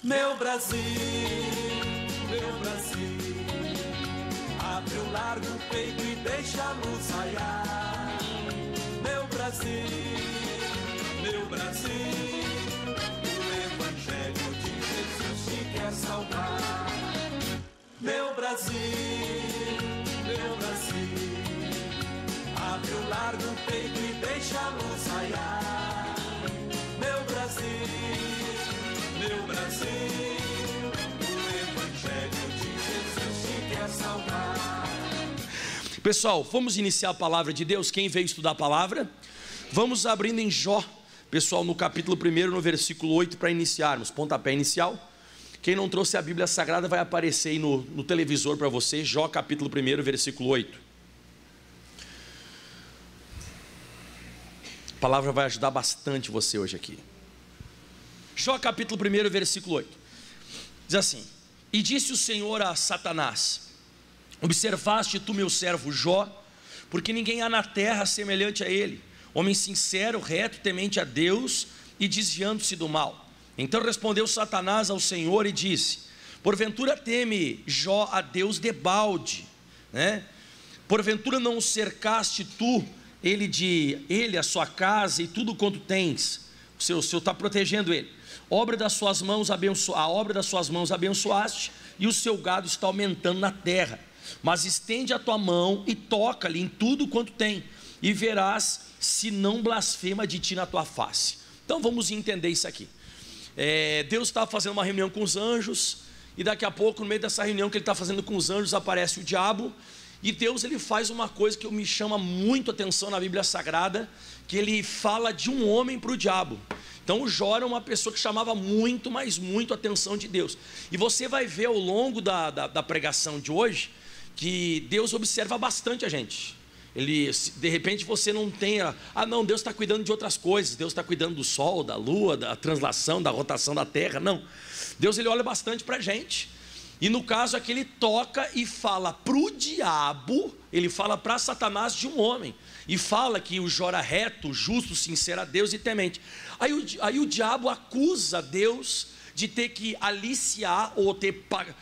Meu Brasil, abre o largo peito e deixa a luz raiar. Meu Brasil, o Evangelho de Jesus te quer salvar. Meu Brasil, abre o largo peito e deixa a luz raiar. Meu Brasil, o Evangelho de Jesus te quer salvar. Pessoal, vamos iniciar a palavra de Deus. Quem veio estudar a palavra? Vamos abrindo em Jó, pessoal, no capítulo 1, no versículo 8, para iniciarmos, pontapé inicial. Quem não trouxe a Bíblia Sagrada vai aparecer aí no televisor para você. Jó capítulo 1, versículo 8. A palavra vai ajudar bastante você hoje aqui. Jó capítulo 1, versículo 8. Diz assim: E disse o Senhor a Satanás: Observaste tu meu servo Jó, porque ninguém há na terra semelhante a ele, homem sincero, reto, temente a Deus e desviando-se do mal. Então respondeu Satanás ao Senhor e disse: Porventura teme Jó a Deus debalde, né? Porventura não cercaste tu ele, a sua casa e tudo quanto tens? O Senhor está protegendo ele. A obra das suas mãos abençoaste, e o seu gado está aumentando na terra. Mas estende a tua mão e toca-lhe em tudo quanto tem, e verás se não blasfema de ti na tua face. Então vamos entender isso aqui. Deus está fazendo uma reunião com os anjos, e daqui a pouco, no meio dessa reunião que ele está fazendo com os anjos, aparece o diabo. E Deus, ele faz uma coisa que me chama muito a atenção na Bíblia Sagrada, que ele fala de um homem para o diabo. Então o Jó era uma pessoa que chamava muito, mas muito a atenção de Deus. E você vai ver ao longo da pregação de hoje, que Deus observa bastante a gente. Ele, de repente você não tenha, não, Deus está cuidando de outras coisas, Deus está cuidando do sol, da lua, da translação, da rotação da terra. Não, Deus, ele olha bastante para a gente. E no caso aqui ele toca e fala para o diabo, ele fala para Satanás de um homem, e fala que o Jó era reto, justo, sincero a Deus e temente. Aí o diabo acusa Deus de ter que aliciar, ou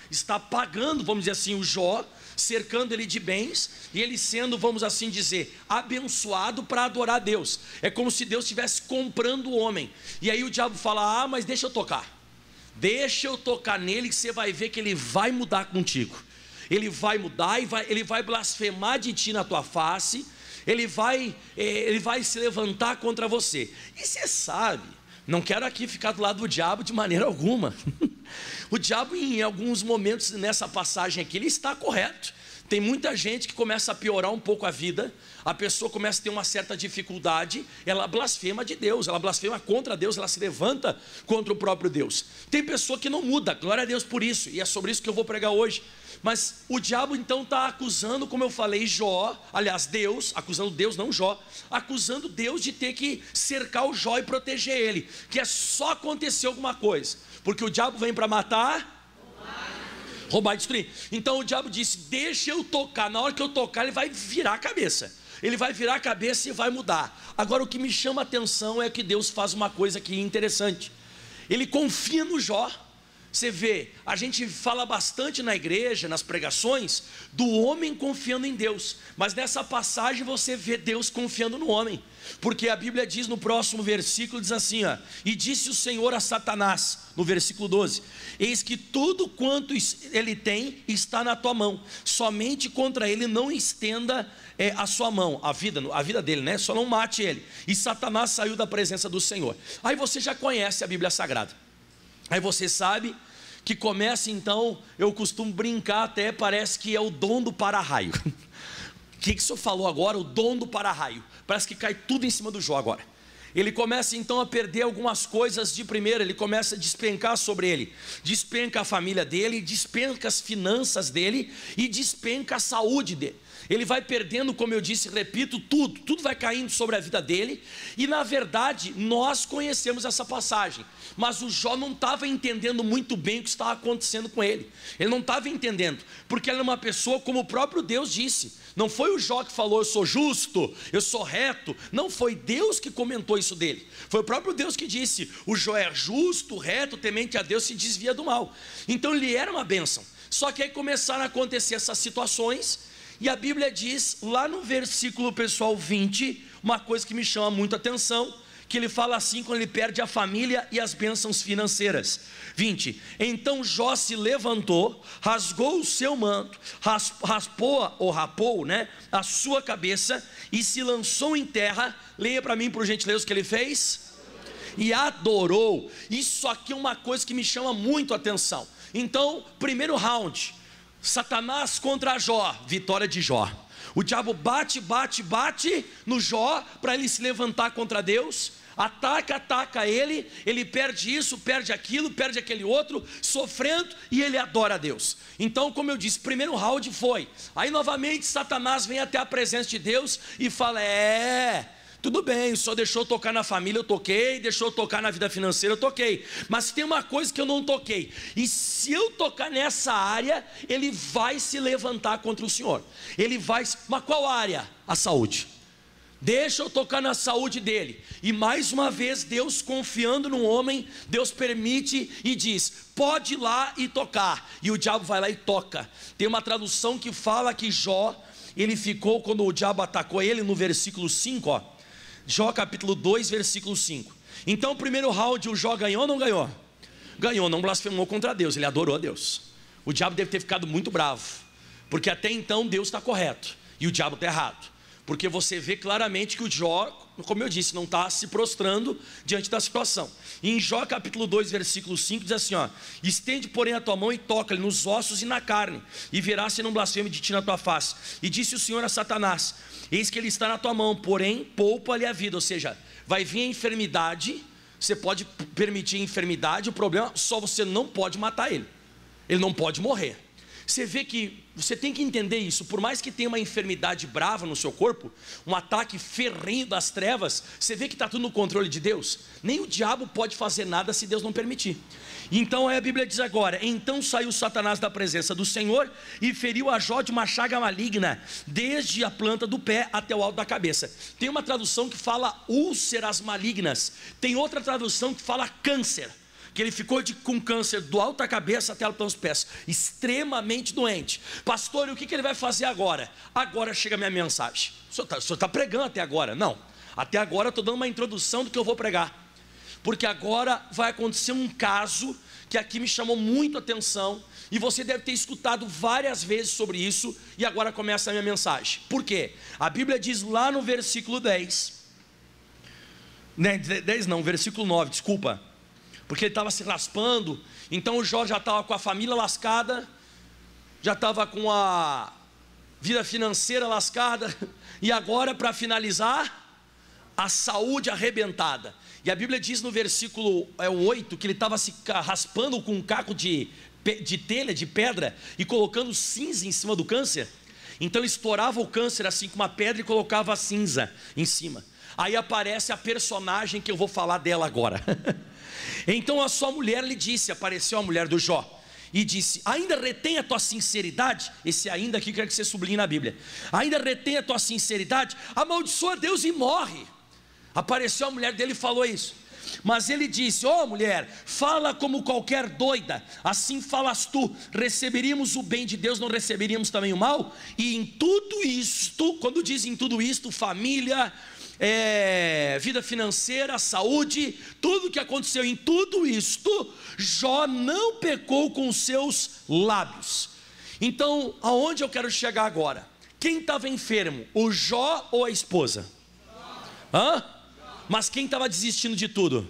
estar pagando, vamos dizer assim, o Jó, cercando ele de bens, e ele sendo, vamos assim dizer, abençoado para adorar a Deus. É como se Deus estivesse comprando o homem. E aí o diabo fala: mas deixa eu tocar nele, que você vai ver que ele vai mudar contigo. Ele vai mudar e ele vai blasfemar de ti na tua face. Ele vai se levantar contra você. E você sabe, não quero aqui ficar do lado do diabo de maneira alguma. O diabo, em alguns momentos nessa passagem aqui, ele está correto. Tem muita gente que começa a piorar um pouco a vida, a pessoa começa a ter uma certa dificuldade, ela blasfema de Deus, ela blasfema contra Deus, ela se levanta contra o próprio Deus. Tem pessoa que não muda, glória a Deus por isso, e é sobre isso que eu vou pregar hoje. Mas o diabo então está acusando, como eu falei, Jó, aliás Deus, acusando Deus, não Jó, acusando Deus de ter que cercar o Jó e proteger ele, que é só acontecer alguma coisa, porque o diabo vem para matar, roubar e destruir. Então o diabo disse: deixa eu tocar, na hora que eu tocar ele vai virar a cabeça, ele vai virar a cabeça e vai mudar. Agora o que me chama a atenção é que Deus faz uma coisa aqui interessante, ele confia no Jó. Você vê, a gente fala bastante na igreja, nas pregações, do homem confiando em Deus, mas nessa passagem você vê Deus confiando no homem, porque a Bíblia diz no próximo versículo, diz assim, e disse o Senhor a Satanás, no versículo 12, eis que tudo quanto ele tem está na tua mão, somente contra ele não estenda a sua mão, a vida dele, né? Só não mate ele. E Satanás saiu da presença do Senhor. Aí você já conhece a Bíblia Sagrada. Aí você sabe que começa então, eu costumo brincar até, parece que é o dom do para-raio. O que o senhor falou agora? O dom do para-raio. Parece que cai tudo em cima do Jó agora. Ele começa então a perder algumas coisas de primeira, ele começa a despencar sobre ele. Despenca a família dele, despenca as finanças dele e despenca a saúde dele. Ele vai perdendo, como eu disse, repito, tudo vai caindo sobre a vida dele. E na verdade, nós conhecemos essa passagem, mas o Jó não estava entendendo muito bem o que estava acontecendo com ele. Ele não estava entendendo, porque ele era uma pessoa, como o próprio Deus disse. Não foi o Jó que falou: eu sou justo, eu sou reto. Não, foi Deus que comentou isso dele. Foi o próprio Deus que disse: o Jó é justo, reto, temente a Deus, se desvia do mal. Então ele era uma bênção. Só que aí começaram a acontecer essas situações, e a Bíblia diz, lá no versículo, pessoal, 20, uma coisa que me chama muito a atenção, que ele fala assim, quando ele perde a família e as bênçãos financeiras. 20, então Jó se levantou, rasgou o seu manto, rapou, né, a sua cabeça, e se lançou em terra. Leia para mim, por gentileza, o que ele fez. E adorou. Isso aqui é uma coisa que me chama muito a atenção. Então, primeiro round, Satanás contra Jó, vitória de Jó. O diabo bate no Jó, para ele se levantar contra Deus, ataca ele, ele perde isso, perde aquilo, perde aquele outro, sofrendo, e ele adora a Deus. Então, como eu disse, primeiro round foi, aí novamente Satanás vem até a presença de Deus e fala: tudo bem, o senhor deixou eu tocar na família, eu toquei, deixou eu tocar na vida financeira, eu toquei, mas tem uma coisa que eu não toquei, e se eu tocar nessa área, ele vai se levantar contra o senhor. Ele vai, mas qual área? A saúde. Deixa eu tocar na saúde dele. E mais uma vez, Deus confiando no homem, Deus permite e diz: pode ir lá e tocar. E o diabo vai lá e toca. Tem uma tradução que fala que Jó, ele ficou, quando o diabo atacou ele, no versículo 5, ó, Jó capítulo 2, versículo 5. Então o primeiro round o Jó ganhou ou não ganhou? Ganhou, não blasfemou contra Deus, ele adorou a Deus. O diabo deve ter ficado muito bravo, porque até então Deus está correto e o diabo está errado. Porque você vê claramente que o Jó, como eu disse, não está se prostrando diante da situação. E em Jó capítulo 2, versículo 5 diz assim, ó: estende porém a tua mão e toca-lhe nos ossos e na carne, e verás se não blasfeme de ti na tua face. E disse o Senhor a Satanás: eis que ele está na tua mão, porém poupa-lhe a vida. Ou seja, vai vir a enfermidade, você pode permitir a enfermidade, o problema só você não pode matar ele não pode morrer. Você vê que, você tem que entender isso, por mais que tenha uma enfermidade brava no seu corpo, um ataque ferrenho das trevas, você vê que está tudo no controle de Deus. Nem o diabo pode fazer nada se Deus não permitir. Então a Bíblia diz agora: então saiu Satanás da presença do Senhor e feriu a Jó de uma chaga maligna, desde a planta do pé até o alto da cabeça. Tem uma tradução que fala úlceras malignas, tem outra tradução que fala câncer, que ele ficou com câncer do alto da cabeça até os pés, extremamente doente. Pastor, e o que ele vai fazer agora? Agora chega a minha mensagem. O senhor está pregando até agora? Não, até agora eu estou dando uma introdução do que eu vou pregar, porque agora vai acontecer um caso que aqui me chamou muito a atenção, e você deve ter escutado várias vezes sobre isso, e agora começa a minha mensagem. Por quê? A Bíblia diz lá no versículo 10, versículo 9, desculpa, porque ele estava se raspando. Então o Jó já estava com a família lascada, já estava com a vida financeira lascada, e agora, para finalizar, a saúde arrebentada. E a Bíblia diz no versículo 8 que ele estava se raspando com um caco de telha, de pedra, e colocando cinza em cima do câncer. Então ele estourava o câncer assim com uma pedra e colocava a cinza em cima. Aí aparece a personagem que eu vou falar dela agora. Então a sua mulher lhe disse, apareceu a mulher do Jó e disse: ainda retém a tua sinceridade? Esse ainda aqui quero que você sublinhe na Bíblia. Ainda retém a tua sinceridade? Amaldiçoa Deus e morre. Apareceu a mulher dele e falou isso. Mas ele disse: ó mulher, fala como qualquer doida, assim falas tu, receberíamos o bem de Deus, não receberíamos também o mal? E em tudo isto, quando diz em tudo isto, família, vida financeira, saúde, tudo que aconteceu em tudo isto, Jó não pecou com os seus lábios. Então, aonde eu quero chegar agora? Quem estava enfermo, o Jó ou a esposa? Hã? Mas quem estava desistindo de tudo?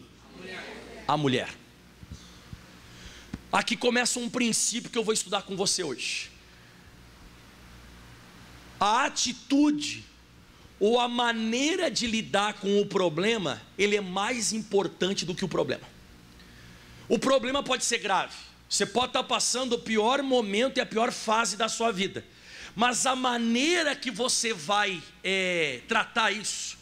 A mulher. Aqui começa um princípio que eu vou estudar com você hoje. A atitude ou a maneira de lidar com o problema, ele é mais importante do que o problema. O problema pode ser grave, você pode estar passando o pior momento e a pior fase da sua vida, mas a maneira que você vai tratar isso,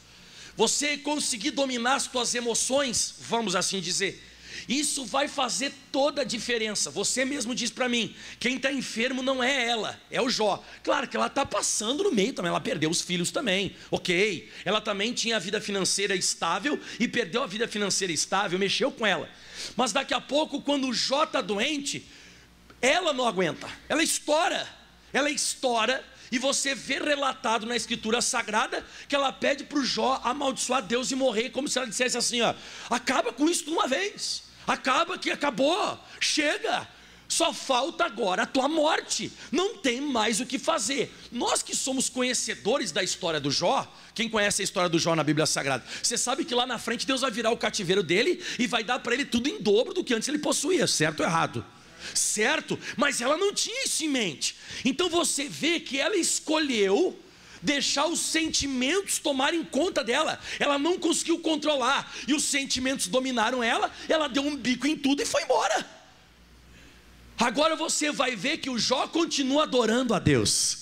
você conseguir dominar as suas emoções, vamos assim dizer, Isso vai fazer toda a diferença. Você mesmo diz para mim, quem está enfermo não é ela, é o Jó. Claro que ela está passando no meio também, ela perdeu os filhos também, ok. Ela também tinha a vida financeira estável e perdeu a vida financeira estável, mexeu com ela. Mas daqui a pouco, quando o Jó está doente, ela não aguenta, ela estoura, e você vê relatado na escritura sagrada que ela pede para o Jó amaldiçoar Deus e morrer, como se ela dissesse assim, ó, acaba com isso de uma vez, acaba que acabou, chega, só falta agora a tua morte, não tem mais o que fazer. Nós que somos conhecedores da história do Jó, quem conhece a história do Jó na Bíblia Sagrada, você sabe que lá na frente Deus vai virar o cativeiro dele e vai dar para ele tudo em dobro do que antes ele possuía, certo ou errado? Certo, mas ela não tinha isso em mente. Então você vê que ela escolheu deixar os sentimentos tomarem conta dela. Ela não conseguiu controlar, e os sentimentos dominaram ela. Ela deu um bico em tudo e foi embora. Agora você vai ver que o Jó continua adorando a Deus.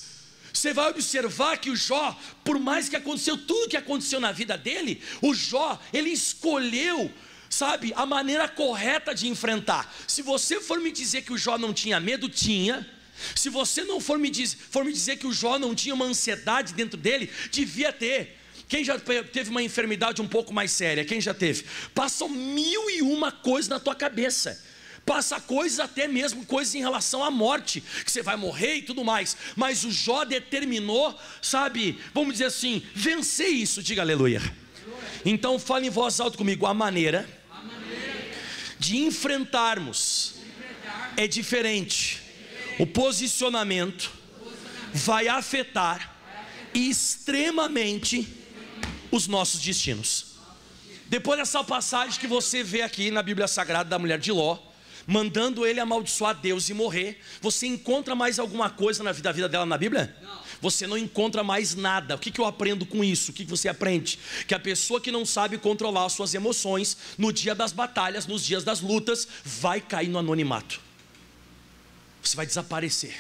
Você vai observar que o Jó, por mais que aconteceu tudo que aconteceu na vida dele, o Jó, ele escolheu, sabe, a maneira correta de enfrentar. Se você for me dizer que o Jó não tinha medo, tinha. Se você não for me dizer que o Jó não tinha uma ansiedade dentro dele, devia ter. Quem já teve uma enfermidade um pouco mais séria? Quem já teve? Passam 1001 coisas na tua cabeça. Passa coisas, até mesmo coisas em relação à morte, que você vai morrer e tudo mais. Mas o Jó determinou, sabe, vamos dizer assim, vencer isso. Diga aleluia. Então fale em voz alta comigo. A maneira de enfrentarmos é diferente. O posicionamento vai afetar extremamente os nossos destinos. Depois dessa passagem que você vê aqui na Bíblia Sagrada da mulher de Ló, mandando ele amaldiçoar Deus e morrer, você encontra mais alguma coisa na vida dela na Bíblia? Não. Você não encontra mais nada. O que eu aprendo com isso? O que você aprende? Que a pessoa que não sabe controlar as suas emoções, no dia das batalhas, nos dias das lutas, vai cair no anonimato. Você vai desaparecer.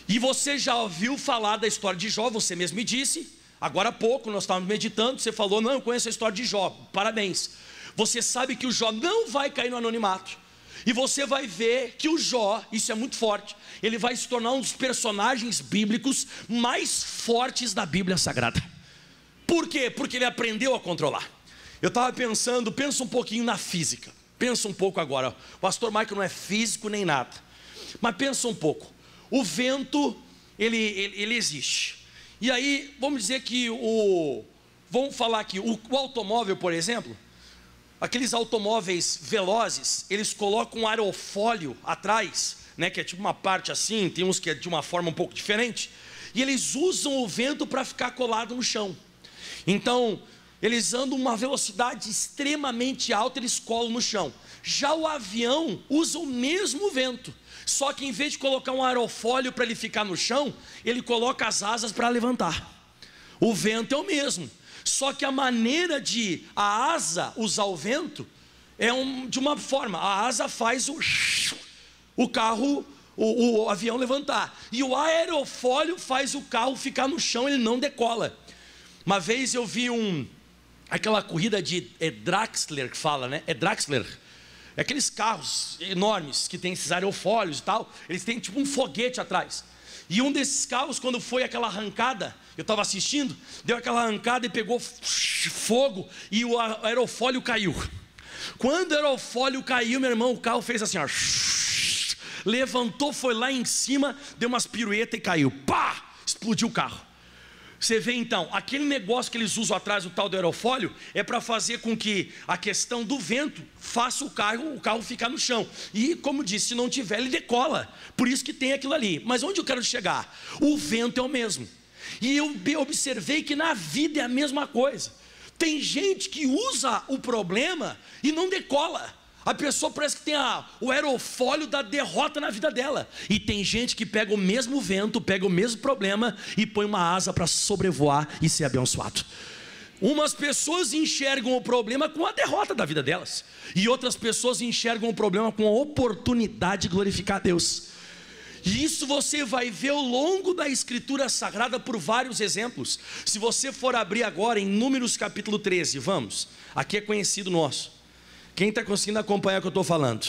E você já ouviu falar da história de Jó, você mesmo me disse. Agora há pouco nós estávamos meditando, você falou, não, eu conheço a história de Jó. Parabéns. Você sabe que o Jó não vai cair no anonimato. E você vai ver que o Jó, isso é muito forte, ele vai se tornar um dos personagens bíblicos mais fortes da Bíblia Sagrada. Por quê? Porque ele aprendeu a controlar. Eu estava pensando, pensa um pouquinho na física. Pensa um pouco agora. O pastor Michael não é físico nem nada, mas pensa um pouco. O vento, ele existe. E aí, vamos dizer que vamos falar aqui, o automóvel, por exemplo, aqueles automóveis velozes, eles colocam um aerofólio atrás, né, que é tipo uma parte assim, tem uns que é de uma forma um pouco diferente, e eles usam o vento para ficar colado no chão. Então, eles andam uma velocidade extremamente alta, eles colam no chão. Já o avião usa o mesmo vento, só que em vez de colocar um aerofólio para ele ficar no chão, ele coloca as asas para levantar. O vento é o mesmo, só que a maneira de a asa usar o vento é de uma forma. A asa faz o carro, o avião levantar, e o aerofólio faz o carro ficar no chão, ele não decola. Uma vez eu vi aquela corrida de Draxler, que fala, né? É Draxler. É aqueles carros enormes que tem esses aerofólios e tal. Eles têm tipo um foguete atrás. E um desses carros, quando foi aquela arrancada, eu estava assistindo, deu aquela arrancada e pegou fogo e o aerofólio caiu. Quando o aerofólio caiu, meu irmão, o carro fez assim, ó, levantou, foi lá em cima, deu umas piruetas e caiu. Pá! Explodiu o carro. Você vê então, aquele negócio que eles usam atrás, o tal do aerofólio, é para fazer com que a questão do vento faça o carro ficar no chão. E como disse, se não tiver, ele decola. Por isso que tem aquilo ali. Mas onde eu quero chegar? O vento é o mesmo. E eu observei que na vida é a mesma coisa. Tem gente que usa o problema e não decola. A pessoa parece que tem o aerofólio da derrota na vida dela. E tem gente que pega o mesmo vento, pega o mesmo problema e põe uma asa para sobrevoar e ser abençoado. Umas pessoas enxergam o problema com a derrota da vida delas, e outras pessoas enxergam o problema com a oportunidade de glorificar a Deus. E isso você vai ver ao longo da Escritura Sagrada por vários exemplos. Se você for abrir agora em Números capítulo 13, vamos, aqui é conhecido nosso. Quem está conseguindo acompanhar o que eu estou falando?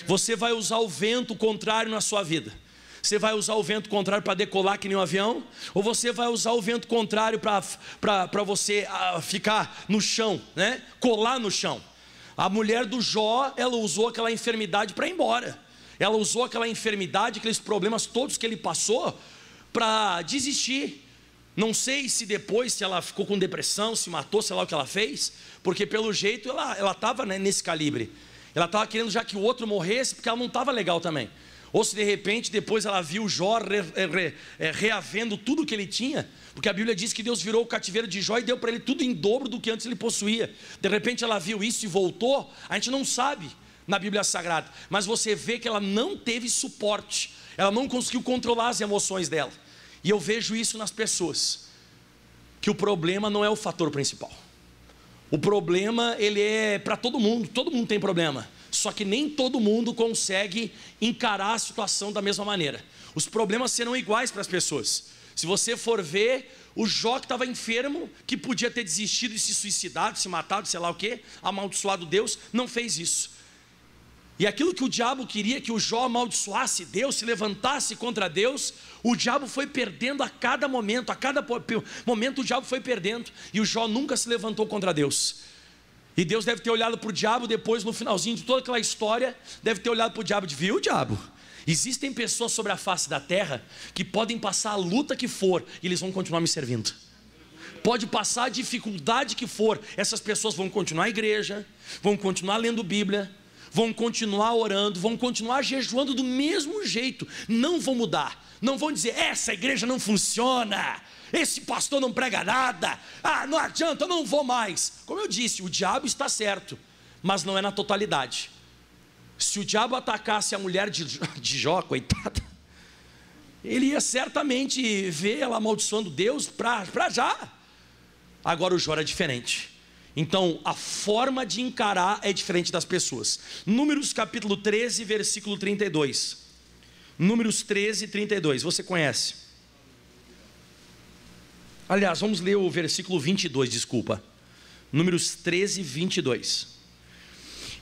Você vai usar o vento contrário na sua vida? Você vai usar o vento contrário para decolar que nem um avião? Ou você vai usar o vento contrário para você ficar no chão, né? Colar no chão? A mulher do Jó, ela usou aquela enfermidade para ir embora. Ela usou aquela enfermidade, aqueles problemas todos que ele passou, para desistir. Não sei se depois, se ela ficou com depressão, se matou, sei lá o que ela fez, porque pelo jeito ela estava, né, nesse calibre. Ela estava querendo já que o outro morresse, porque ela não estava legal também. Ou se de repente depois ela viu Jó reavendo tudo que ele tinha, porque a Bíblia diz que Deus virou o cativeiro de Jó e deu para ele tudo em dobro do que antes ele possuía. De repente ela viu isso e voltou. A gente não sabe na Bíblia Sagrada, mas você vê que ela não teve suporte, ela não conseguiu controlar as emoções dela. E eu vejo isso nas pessoas, que o problema não é o fator principal. O problema, ele é para todo mundo tem problema. Só que nem todo mundo consegue encarar a situação da mesma maneira. Os problemas serão iguais para as pessoas. Se você for ver, o Jó que estava enfermo, que podia ter desistido e se suicidado, se matado, sei lá o que, amaldiçoado Deus, não fez isso. E aquilo que o diabo queria, que o Jó amaldiçoasse Deus, se levantasse contra Deus, o diabo foi perdendo a cada momento o diabo foi perdendo, e o Jó nunca se levantou contra Deus. E Deus deve ter olhado para o diabo depois, no finalzinho de toda aquela história, deve ter olhado para o diabo e viu, diabo, existem pessoas sobre a face da terra, que podem passar a luta que for, e eles vão continuar me servindo. Pode passar a dificuldade que for, essas pessoas vão continuar a igreja, vão continuar lendo Bíblia, vão continuar orando, vão continuar jejuando do mesmo jeito, não vão mudar, não vão dizer, essa igreja não funciona, esse pastor não prega nada, não adianta, eu não vou mais. Como eu disse, o diabo está certo, mas não é na totalidade. Se o diabo atacasse a mulher de Jó, coitada, ele ia certamente ver ela amaldiçoando Deus para já. Agora o Jó era diferente. Então a forma de encarar é diferente das pessoas. Números capítulo 13, versículo 32. Números 13, 32, você conhece? Aliás, vamos ler o versículo 22, desculpa. Números 13, 22.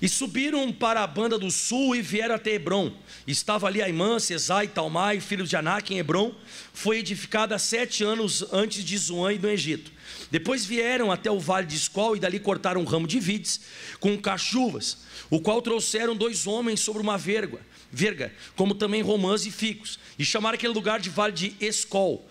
E subiram para a banda do sul e vieram até Hebrom. Estava ali Aimã, Sesai, Talmai, filhos de Anak em Hebrom. Foi edificada 7 anos antes de Zoan e do Egito. Depois vieram até o vale de Escol e dali cortaram um ramo de vides com cachuvas, o qual trouxeram 2 homens sobre uma verga, como também romãs e figos, e chamaram aquele lugar de vale de Escol,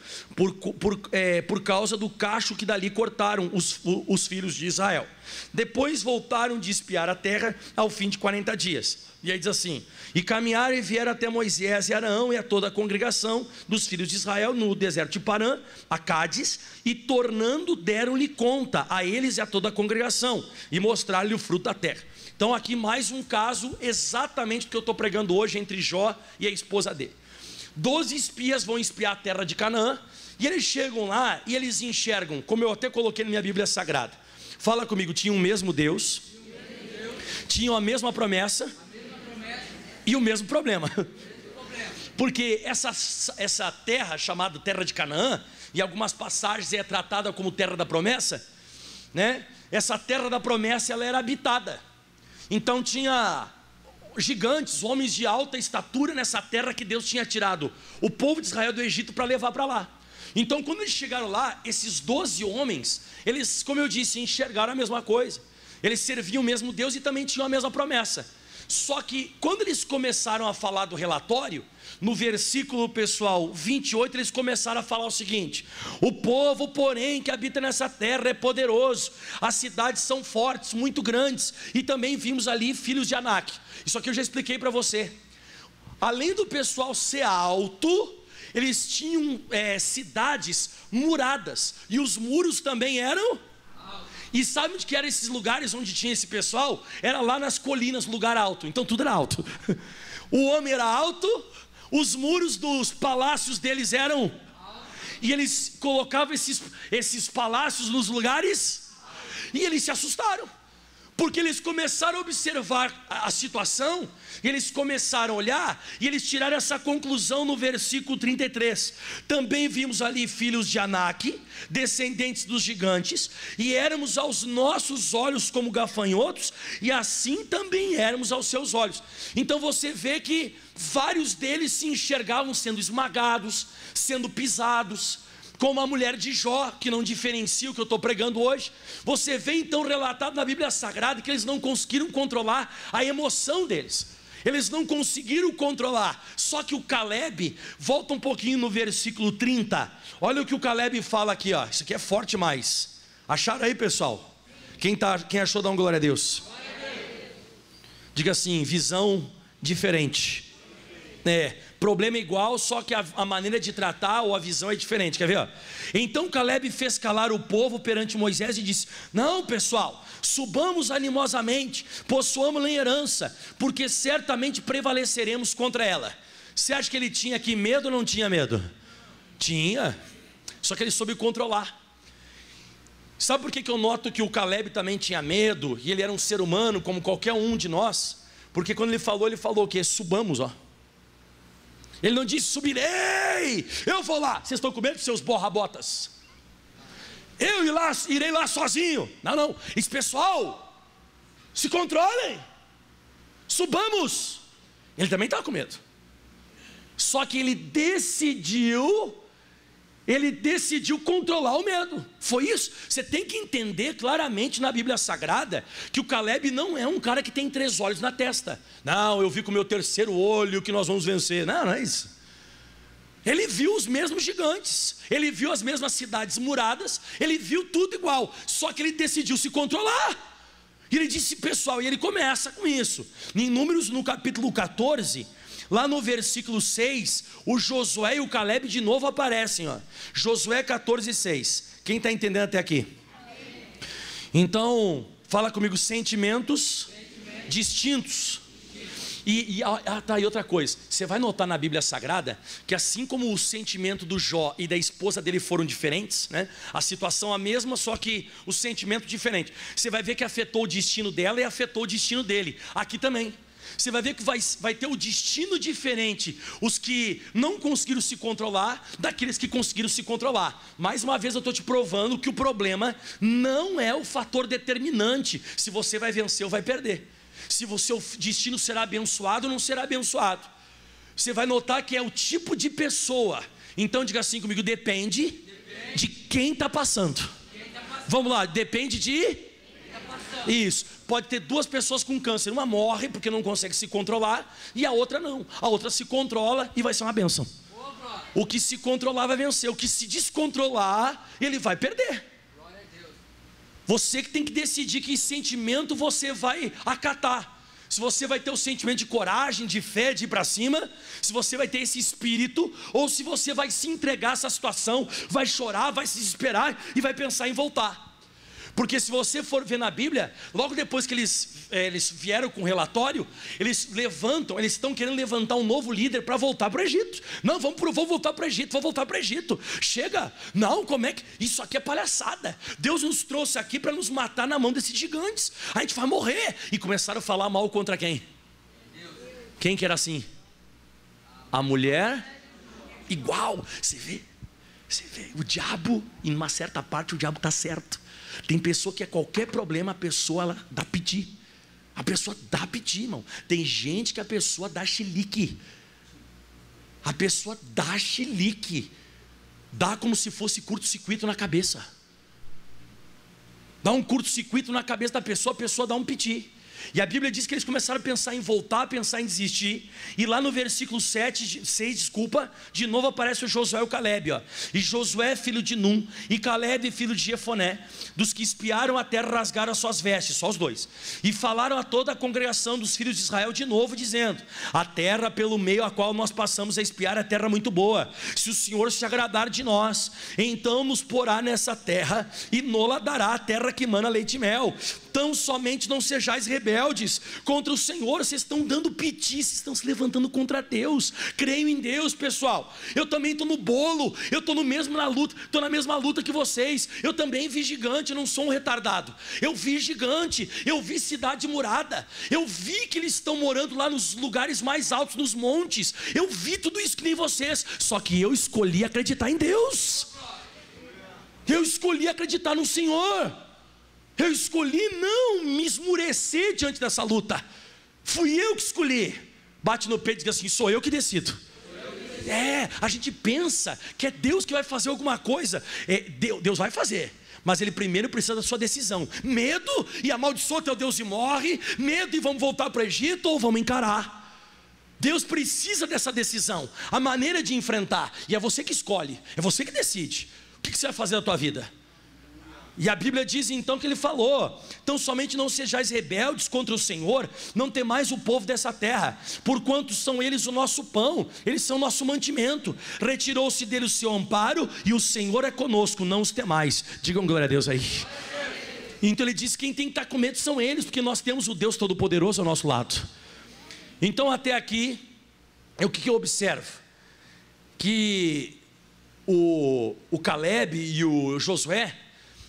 por causa do cacho que dali cortaram os filhos de Israel. Depois voltaram de espiar a terra ao fim de 40 dias. E aí diz assim: e caminharam e vieram até Moisés e Arão e a toda a congregação dos filhos de Israel no deserto de Parã, a Cádiz, e tornando deram-lhe conta a eles e a toda a congregação, e mostraram-lhe o fruto da terra. Então aqui mais um caso exatamente do que eu estou pregando hoje entre Jó e a esposa dele. 12 espias vão espiar a terra de Canaã, e eles chegam lá e eles enxergam, como eu até coloquei na minha Bíblia Sagrada. Fala comigo, tinham o mesmo Deus, tinham a mesma promessa e o mesmo problema. Porque essa terra chamada terra de Canaã, em algumas passagens é tratada como terra da promessa, né? Essa terra da promessa, ela era habitada. Então tinha gigantes, homens de alta estatura nessa terra que Deus tinha tirado o povo de Israel do Egito para levar para lá. Então quando eles chegaram lá, esses 12 homens, eles, como eu disse, enxergaram a mesma coisa. Eles serviam o mesmo Deus e também tinham a mesma promessa. Só que quando eles começaram a falar do relatório, no versículo, pessoal, 28, eles começaram a falar o seguinte: o povo, porém, que habita nessa terra é poderoso, as cidades são fortes, muito grandes, e também vimos ali filhos de Anak. Isso aqui eu já expliquei para você. Além do pessoal ser alto, eles tinham cidades muradas, e os muros também eram. E sabe onde que eram esses lugares onde tinha esse pessoal? Era lá nas colinas, lugar alto. Então tudo era alto. O homem era alto, os muros dos palácios deles eram, e eles colocavam esses palácios nos lugares, e eles se assustaram, porque eles começaram a observar a situação, eles começaram a olhar, e eles tiraram essa conclusão no versículo 33, também vimos ali filhos de Anak, descendentes dos gigantes, e éramos aos nossos olhos como gafanhotos, e assim também éramos aos seus olhos. Então você vê que vários deles se enxergavam sendo esmagados, sendo pisados, como a mulher de Jó, que não diferencia o que eu estou pregando hoje. Você vê então relatado na Bíblia Sagrada que eles não conseguiram controlar a emoção deles, eles não conseguiram controlar. Só que o Caleb, volta um pouquinho no versículo 30, olha o que o Caleb fala aqui, ó. Isso aqui é forte demais. Acharam aí, pessoal? Quem achou, dá uma glória a Deus. Diga assim: visão diferente. Problema igual, só que a maneira de tratar ou a visão é diferente. Quer ver? Ó? Então Caleb fez calar o povo perante Moisés e disse: não, pessoal, subamos animosamente, possuamos-la em herança, porque certamente prevaleceremos contra ela. Você acha que ele tinha aqui medo ou não tinha medo? Tinha, só que ele soube controlar. Sabe por que eu noto que o Caleb também tinha medo, e ele era um ser humano como qualquer um de nós? Porque quando ele falou o quê? Subamos, ó. Ele não disse: subirei, eu vou lá. Vocês estão com medo, seus borrabotas? Eu irei lá sozinho. Não, esse pessoal, se controlem, subamos. Ele também estava com medo, só que ele decidiu controlar o medo. Foi isso. Você tem que entender claramente na Bíblia Sagrada que o Caleb não é um cara que tem 3 olhos na testa. Não, eu vi com o meu terceiro olho que nós vamos vencer. Não é isso. Ele viu os mesmos gigantes, ele viu as mesmas cidades muradas, ele viu tudo igual, só que ele decidiu se controlar. E ele disse: pessoal, e ele começa com isso. Em Números, no capítulo 14, lá no versículo 6, o Josué e o Caleb de novo aparecem, ó. Josué 14:6. Quem está entendendo até aqui? Então, fala comigo: sentimentos distintos. E outra coisa, você vai notar na Bíblia Sagrada que assim como o sentimento do Jó e da esposa dele foram diferentes, né? A situação a mesma, só que o sentimento diferente. Você vai ver que afetou o destino dela e afetou o destino dele. Aqui também você vai ver que vai ter o destino diferente, os que não conseguiram se controlar daqueles que conseguiram se controlar. Mais uma vez eu estou te provando que o problema não é o fator determinante se você vai vencer ou vai perder, se o seu destino será abençoado ou não será abençoado. Você vai notar que é o tipo de pessoa. Então diga assim comigo: depende de quem está passando. Vamos lá, depende de... Isso, pode ter 2 pessoas com câncer, uma morre porque não consegue se controlar, e a outra não, a outra se controla e vai ser uma bênção. O que se controlar vai vencer, o que se descontrolar, ele vai perder. Você que tem que decidir que sentimento você vai acatar. Se você vai ter o sentimento de coragem, de fé, de ir para cima, se você vai ter esse espírito, ou se você vai se entregar a essa situação, vai chorar, vai se desesperar e vai pensar em voltar. Porque se você for ver na Bíblia, logo depois que eles vieram com o relatório, eles estão querendo levantar um novo líder para voltar para o Egito. Não, vou voltar para o Egito, chega, não, como é que, isso aqui é palhaçada, Deus nos trouxe aqui para nos matar na mão desses gigantes, a gente vai morrer. E começaram a falar mal contra quem? Quem que era assim? A mulher, igual, você vê, o diabo, em uma certa parte o diabo está certo. Tem pessoa que qualquer problema, a pessoa ela dá piti. A pessoa dá piti, irmão. Tem gente que a pessoa dá chilique. A pessoa dá chilique. Dá como se fosse curto-circuito na cabeça. Dá um curto-circuito na cabeça da pessoa, a pessoa dá um piti. E a Bíblia diz que eles começaram a pensar em voltar, a pensar em desistir. E lá no versículo 6, de novo aparece o Josué e o Caleb, ó. E Josué filho de Num, e Caleb filho de Jefoné, dos que espiaram a terra, rasgaram as suas vestes, só os dois. E falaram a toda a congregação dos filhos de Israel de novo, dizendo: a terra pelo meio a qual nós passamos a espiar é terra muito boa. Se o Senhor se agradar de nós, então nos porá nessa terra, e nola dará a terra que mana leite e mel. Tão somente não sejais rebeldes rebeldes contra o Senhor, vocês estão dando piti, vocês estão se levantando contra Deus. Creio em Deus, pessoal. Eu também estou no bolo, eu estou na mesma luta que vocês. Eu também vi gigante, não sou um retardado. Eu vi gigante, eu vi cidade murada, eu vi que eles estão morando lá nos lugares mais altos, nos montes. Eu vi tudo isso que nem vocês, só que eu escolhi acreditar em Deus. Eu escolhi acreditar no Senhor. Eu escolhi não me esmurecer diante dessa luta. Fui eu que escolhi. Bate no peito e diz assim: sou eu que decido. A gente pensa que é Deus que vai fazer alguma coisa. Deus vai fazer, mas Ele primeiro precisa da sua decisão. Medo e amaldiçoa teu Deus e morre. Medo e vamos voltar para o Egito ou vamos encarar. Deus precisa dessa decisão, a maneira de enfrentar. E é você que escolhe, é você que decide. O que você vai fazer na tua vida? E a Bíblia diz então que Ele falou: então somente não sejais rebeldes contra o Senhor, não temais o povo dessa terra, porquanto são eles o nosso pão, eles são o nosso mantimento. Retirou-se dele o seu amparo, e o Senhor é conosco, não os temais. Digam glória a Deus aí. Então Ele diz que quem tem que estar com medo são eles, porque nós temos o Deus Todo-Poderoso ao nosso lado. Então até aqui, o que eu observo? Que o Caleb e o Josué,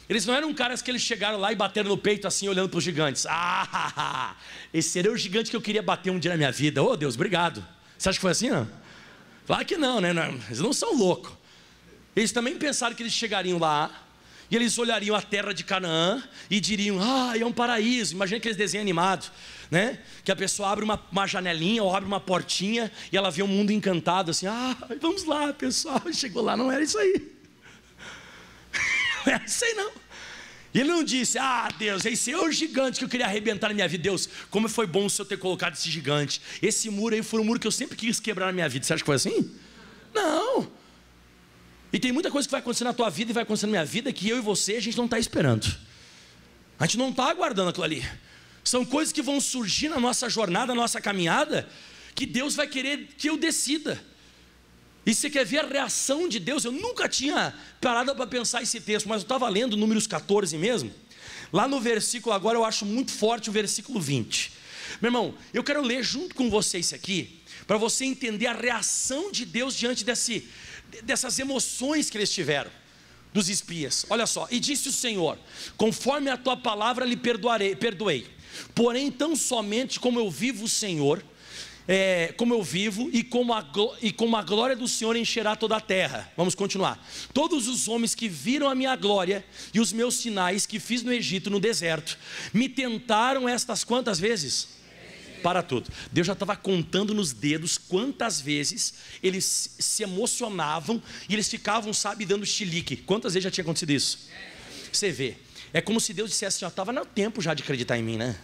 eles não eram caras que eles chegaram lá e bateram no peito assim, olhando para os gigantes. Esse seria o gigante que eu queria bater um dia na minha vida. Oh Deus, obrigado. Você acha que foi assim, não? Claro que não, né? Eles não são loucos. Eles também pensaram que eles chegariam lá e eles olhariam a terra de Canaã e diriam: é um paraíso. Imagina aqueles desenhos animados, né? Que a pessoa abre uma janelinha ou abre uma portinha e ela vê um mundo encantado assim: vamos lá, pessoal. Chegou lá, não era isso aí. Não era isso aí não. E ele não disse: Deus, esse é o gigante que eu queria arrebentar na minha vida. Deus, como foi bom o Senhor ter colocado esse gigante. Esse muro aí foi um muro que eu sempre quis quebrar na minha vida. Você acha que foi assim? Não. E tem muita coisa que vai acontecer na tua vida e vai acontecer na minha vida que eu e você, a gente não está esperando. A gente não está aguardando aquilo ali. São coisas que vão surgir na nossa jornada, na nossa caminhada, que Deus vai querer que eu decida. E você quer ver a reação de Deus? Eu nunca tinha parado para pensar esse texto, mas eu estava lendo Números 14 mesmo. Lá no versículo, agora eu acho muito forte o versículo 20. Meu irmão, eu quero ler junto com você isso aqui, para você entender a reação de Deus diante dessas emoções que eles tiveram, dos espias. Olha só: e disse o Senhor: conforme a tua palavra lhe perdoei. Porém, tão somente como eu vivo, o Senhor, como eu vivo, e como a glória do Senhor encherá toda a terra. Vamos continuar. Todos os homens que viram a minha glória e os meus sinais que fiz no Egito, no deserto, me tentaram estas quantas vezes? Para tudo. Deus já estava contando nos dedos quantas vezes eles se emocionavam e eles ficavam, dando chilique. Quantas vezes já tinha acontecido isso? Você vê, é como se Deus dissesse: estava no tempo já de acreditar em mim, né?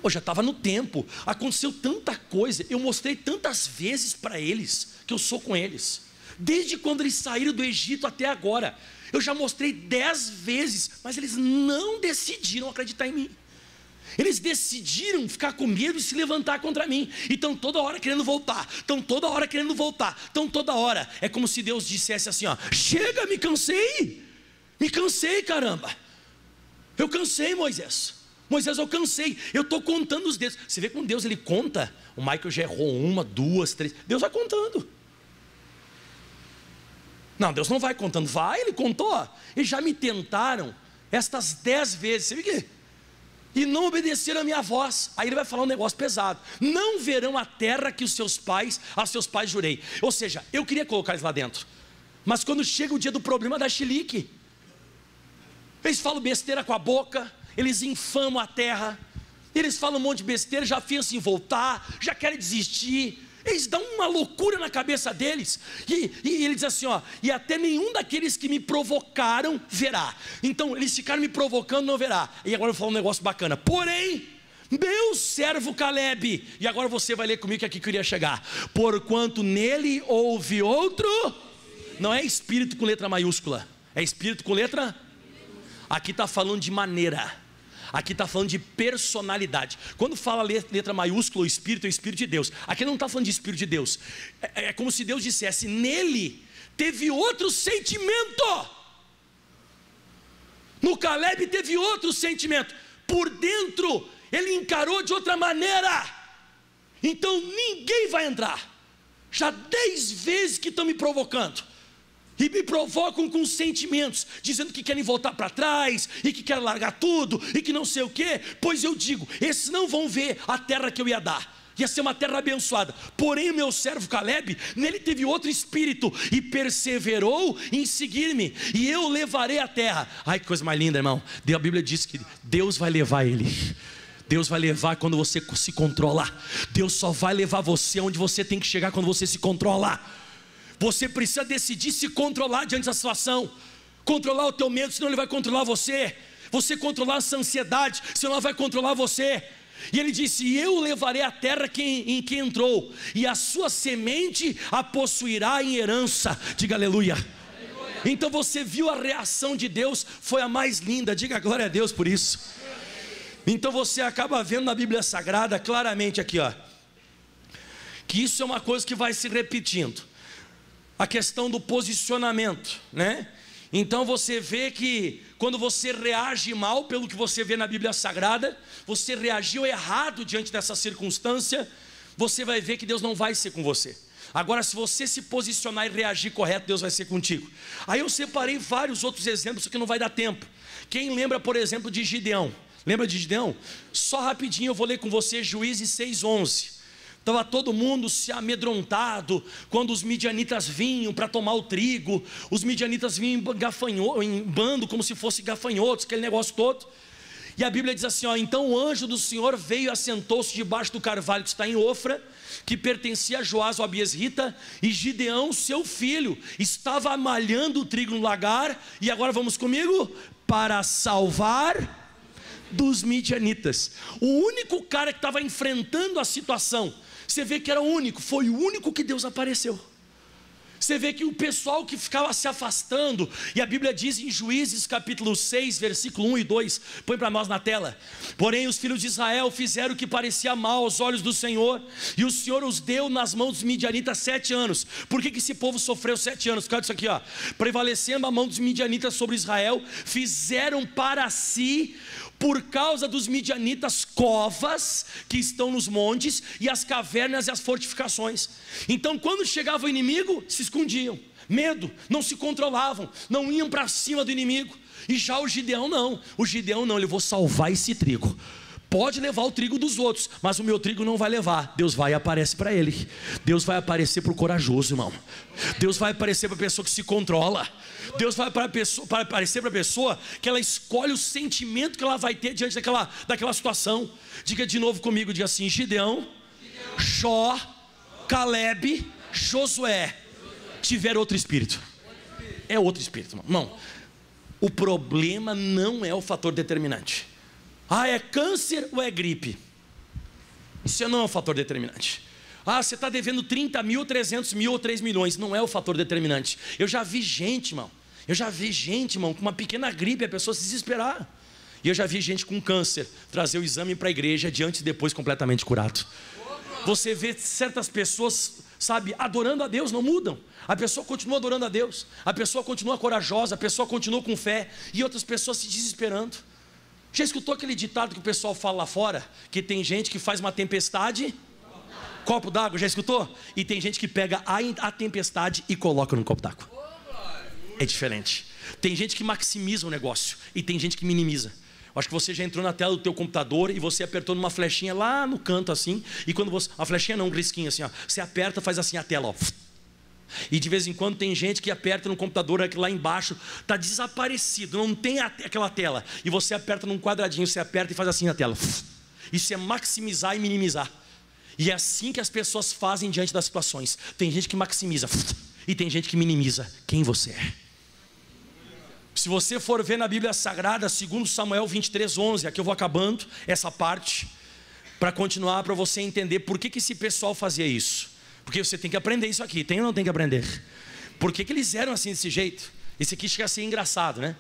Já estava no tempo, aconteceu tanta coisa, eu mostrei tantas vezes para eles que eu sou com eles, desde quando eles saíram do Egito até agora, eu já mostrei 10 vezes, mas eles não decidiram acreditar em mim. Eles decidiram ficar com medo e se levantar contra mim. E estão toda hora querendo voltar. Estão toda hora querendo voltar. Estão toda hora. É como se Deus dissesse assim: chega, me cansei. Me cansei, caramba. Eu cansei, Moisés. Moisés, eu cansei. Eu estou contando os dedos. Você vê como Deus, Ele conta. O Michael já errou 1, 2, 3. Deus vai contando. Não, Deus não vai contando. Vai, Ele contou. E já me tentaram estas 10 vezes. Você vê que? E não obedeceram a minha voz. Aí ele vai falar um negócio pesado: não verão a terra que a seus pais jurei. Ou seja, eu queria colocar eles lá dentro, mas quando chega o dia do problema, dá chilique. Eles falam besteira com a boca, eles infamam a terra, eles falam um monte de besteira, já pensam em voltar, já querem desistir. Eles dão uma loucura na cabeça deles. E ele diz assim: e até nenhum daqueles que me provocaram verá. Então eles ficaram me provocando, não verá. E agora eu vou falar um negócio bacana. Porém, meu servo Caleb, e agora você vai ler comigo que aqui eu queria chegar. Porquanto nele houve outro. Não é espírito com letra maiúscula, é espírito com letra. Aqui está falando de maneira. Aqui está falando de personalidade. Quando fala letra maiúscula, o Espírito é o Espírito de Deus. Aqui não está falando de Espírito de Deus. É como se Deus dissesse: nele teve outro sentimento. No Caleb teve outro sentimento. por dentro ele encarou de outra maneira. Então ninguém vai entrar. Já 10 vezes que estão me provocando, e me provocam com sentimentos, dizendo que querem voltar para trás, e que querem largar tudo, e que não sei o que. Pois eu digo, esses não vão ver a terra que eu ia dar. Ia ser uma terra abençoada. Porém o meu servo Caleb, nele teve outro espírito, e perseverou em seguir-me, e eu levarei a terra. Ai, que coisa mais linda, irmão. A Bíblia diz que Deus vai levar ele. Deus vai levar quando você se controlar. Deus só vai levar você onde você tem que chegar quando você se controlar. Você precisa decidir se controlar diante da situação. Controlar o teu medo, senão ele vai controlar você. Você controlar essa ansiedade, senão ela vai controlar você. E ele disse, eu levarei a terra em que entrou, e a sua semente a possuirá em herança. Diga aleluia. Então você viu a reação de Deus, foi a mais linda. Diga glória a Deus por isso. Então você acaba vendo na Bíblia Sagrada claramente aqui, ó, que isso é uma coisa que vai se repetindo. A questão do posicionamento, né? Então você vê que quando você reage mal pelo que você vê na Bíblia Sagrada, você reagiu errado diante dessa circunstância, você vai ver que Deus não vai ser com você. Agora, se você se posicionar e reagir correto, Deus vai ser contigo. Aí eu separei vários outros exemplos, que não vai dar tempo. Quem lembra, por exemplo, de Gideão? Lembra de Gideão? Só rapidinho eu vou ler com você Juízes 6:11. Estava todo mundo se amedrontado quando os midianitas vinham para tomar o trigo. Os midianitas vinham em bando, como se fossem gafanhotos, aquele negócio todo. E a Bíblia diz assim, ó, então o anjo do Senhor veio e assentou-se debaixo do carvalho que está em Ofra, que pertencia a Joás o abiesrita, e Gideão, seu filho, estava amalhando o trigo no lagar, e agora vamos comigo, para salvar dos midianitas. O único cara que estava enfrentando a situação, você vê que era o único, foi o único que Deus apareceu. Você vê que o pessoal que ficava se afastando, e a Bíblia diz em Juízes capítulo 6, versículo 1 e 2, põe para nós na tela, porém os filhos de Israel fizeram o que parecia mal aos olhos do Senhor, e o Senhor os deu nas mãos dos midianitas 7 anos. Por que esse povo sofreu 7 anos? Por causa disso aqui, ó, prevalecendo a mão dos midianitas sobre Israel, fizeram para si, por causa dos midianitas, covas que estão nos montes, e as cavernas e as fortificações. Então quando chegava o inimigo, se escondiam, medo, não se controlavam, não iam para cima do inimigo. E já o Gideão não, ele vou salvar esse trigo. Pode levar o trigo dos outros, mas o meu trigo não vai levar. Deus vai e aparece para ele. Deus vai aparecer para o corajoso, irmão. Deus vai aparecer para a pessoa que se controla. Deus vai aparecer para a pessoa que ela escolhe o sentimento que ela vai ter diante daquela situação. Diga de novo comigo, diga assim, Gideão, Jó, Caleb, Josué tiveram outro espírito. É outro espírito, irmão. O problema não é o fator determinante. Ah, é câncer ou é gripe? Isso não é um fator determinante. Ah, você está devendo 30 mil, 300 mil ou 3 milhões. Não é o fator determinante. Eu já vi gente, irmão, com uma pequena gripe, a pessoa se desesperar. E eu já vi gente com câncer trazer o exame para a igreja, diante e depois completamente curado. Você vê certas pessoas, sabe, adorando a Deus, não mudam. A pessoa continua adorando a Deus, a pessoa continua corajosa, a pessoa continua com fé, e outras pessoas se desesperando. Já escutou aquele ditado que o pessoal fala lá fora? Que tem gente que faz uma tempestade, copo d'água, já escutou? E tem gente que pega a tempestade e coloca num copo d'água. É diferente. Tem gente que maximiza o negócio e tem gente que minimiza. Acho que você já entrou na tela do teu computador e você apertou numa flechinha lá no canto assim, e quando você, a flechinha não, um risquinho assim, ó, você aperta, faz assim a tela, ó. E de vez em quando tem gente que aperta no computador aqui lá embaixo, está desaparecido, não tem aquela tela, e você aperta num quadradinho, você aperta e faz assim a tela. Isso é maximizar e minimizar. E é assim que as pessoas fazem diante das situações. Tem gente que maximiza e tem gente que minimiza quem você é. Se você for ver na Bíblia Sagrada, 2 Samuel 23:11, aqui eu vou acabando essa parte, para continuar, para você entender por que esse pessoal fazia isso. Porque você tem que aprender isso aqui, tem ou não tem que aprender? Por que eles eram assim desse jeito? Esse aqui chega a ser engraçado, né?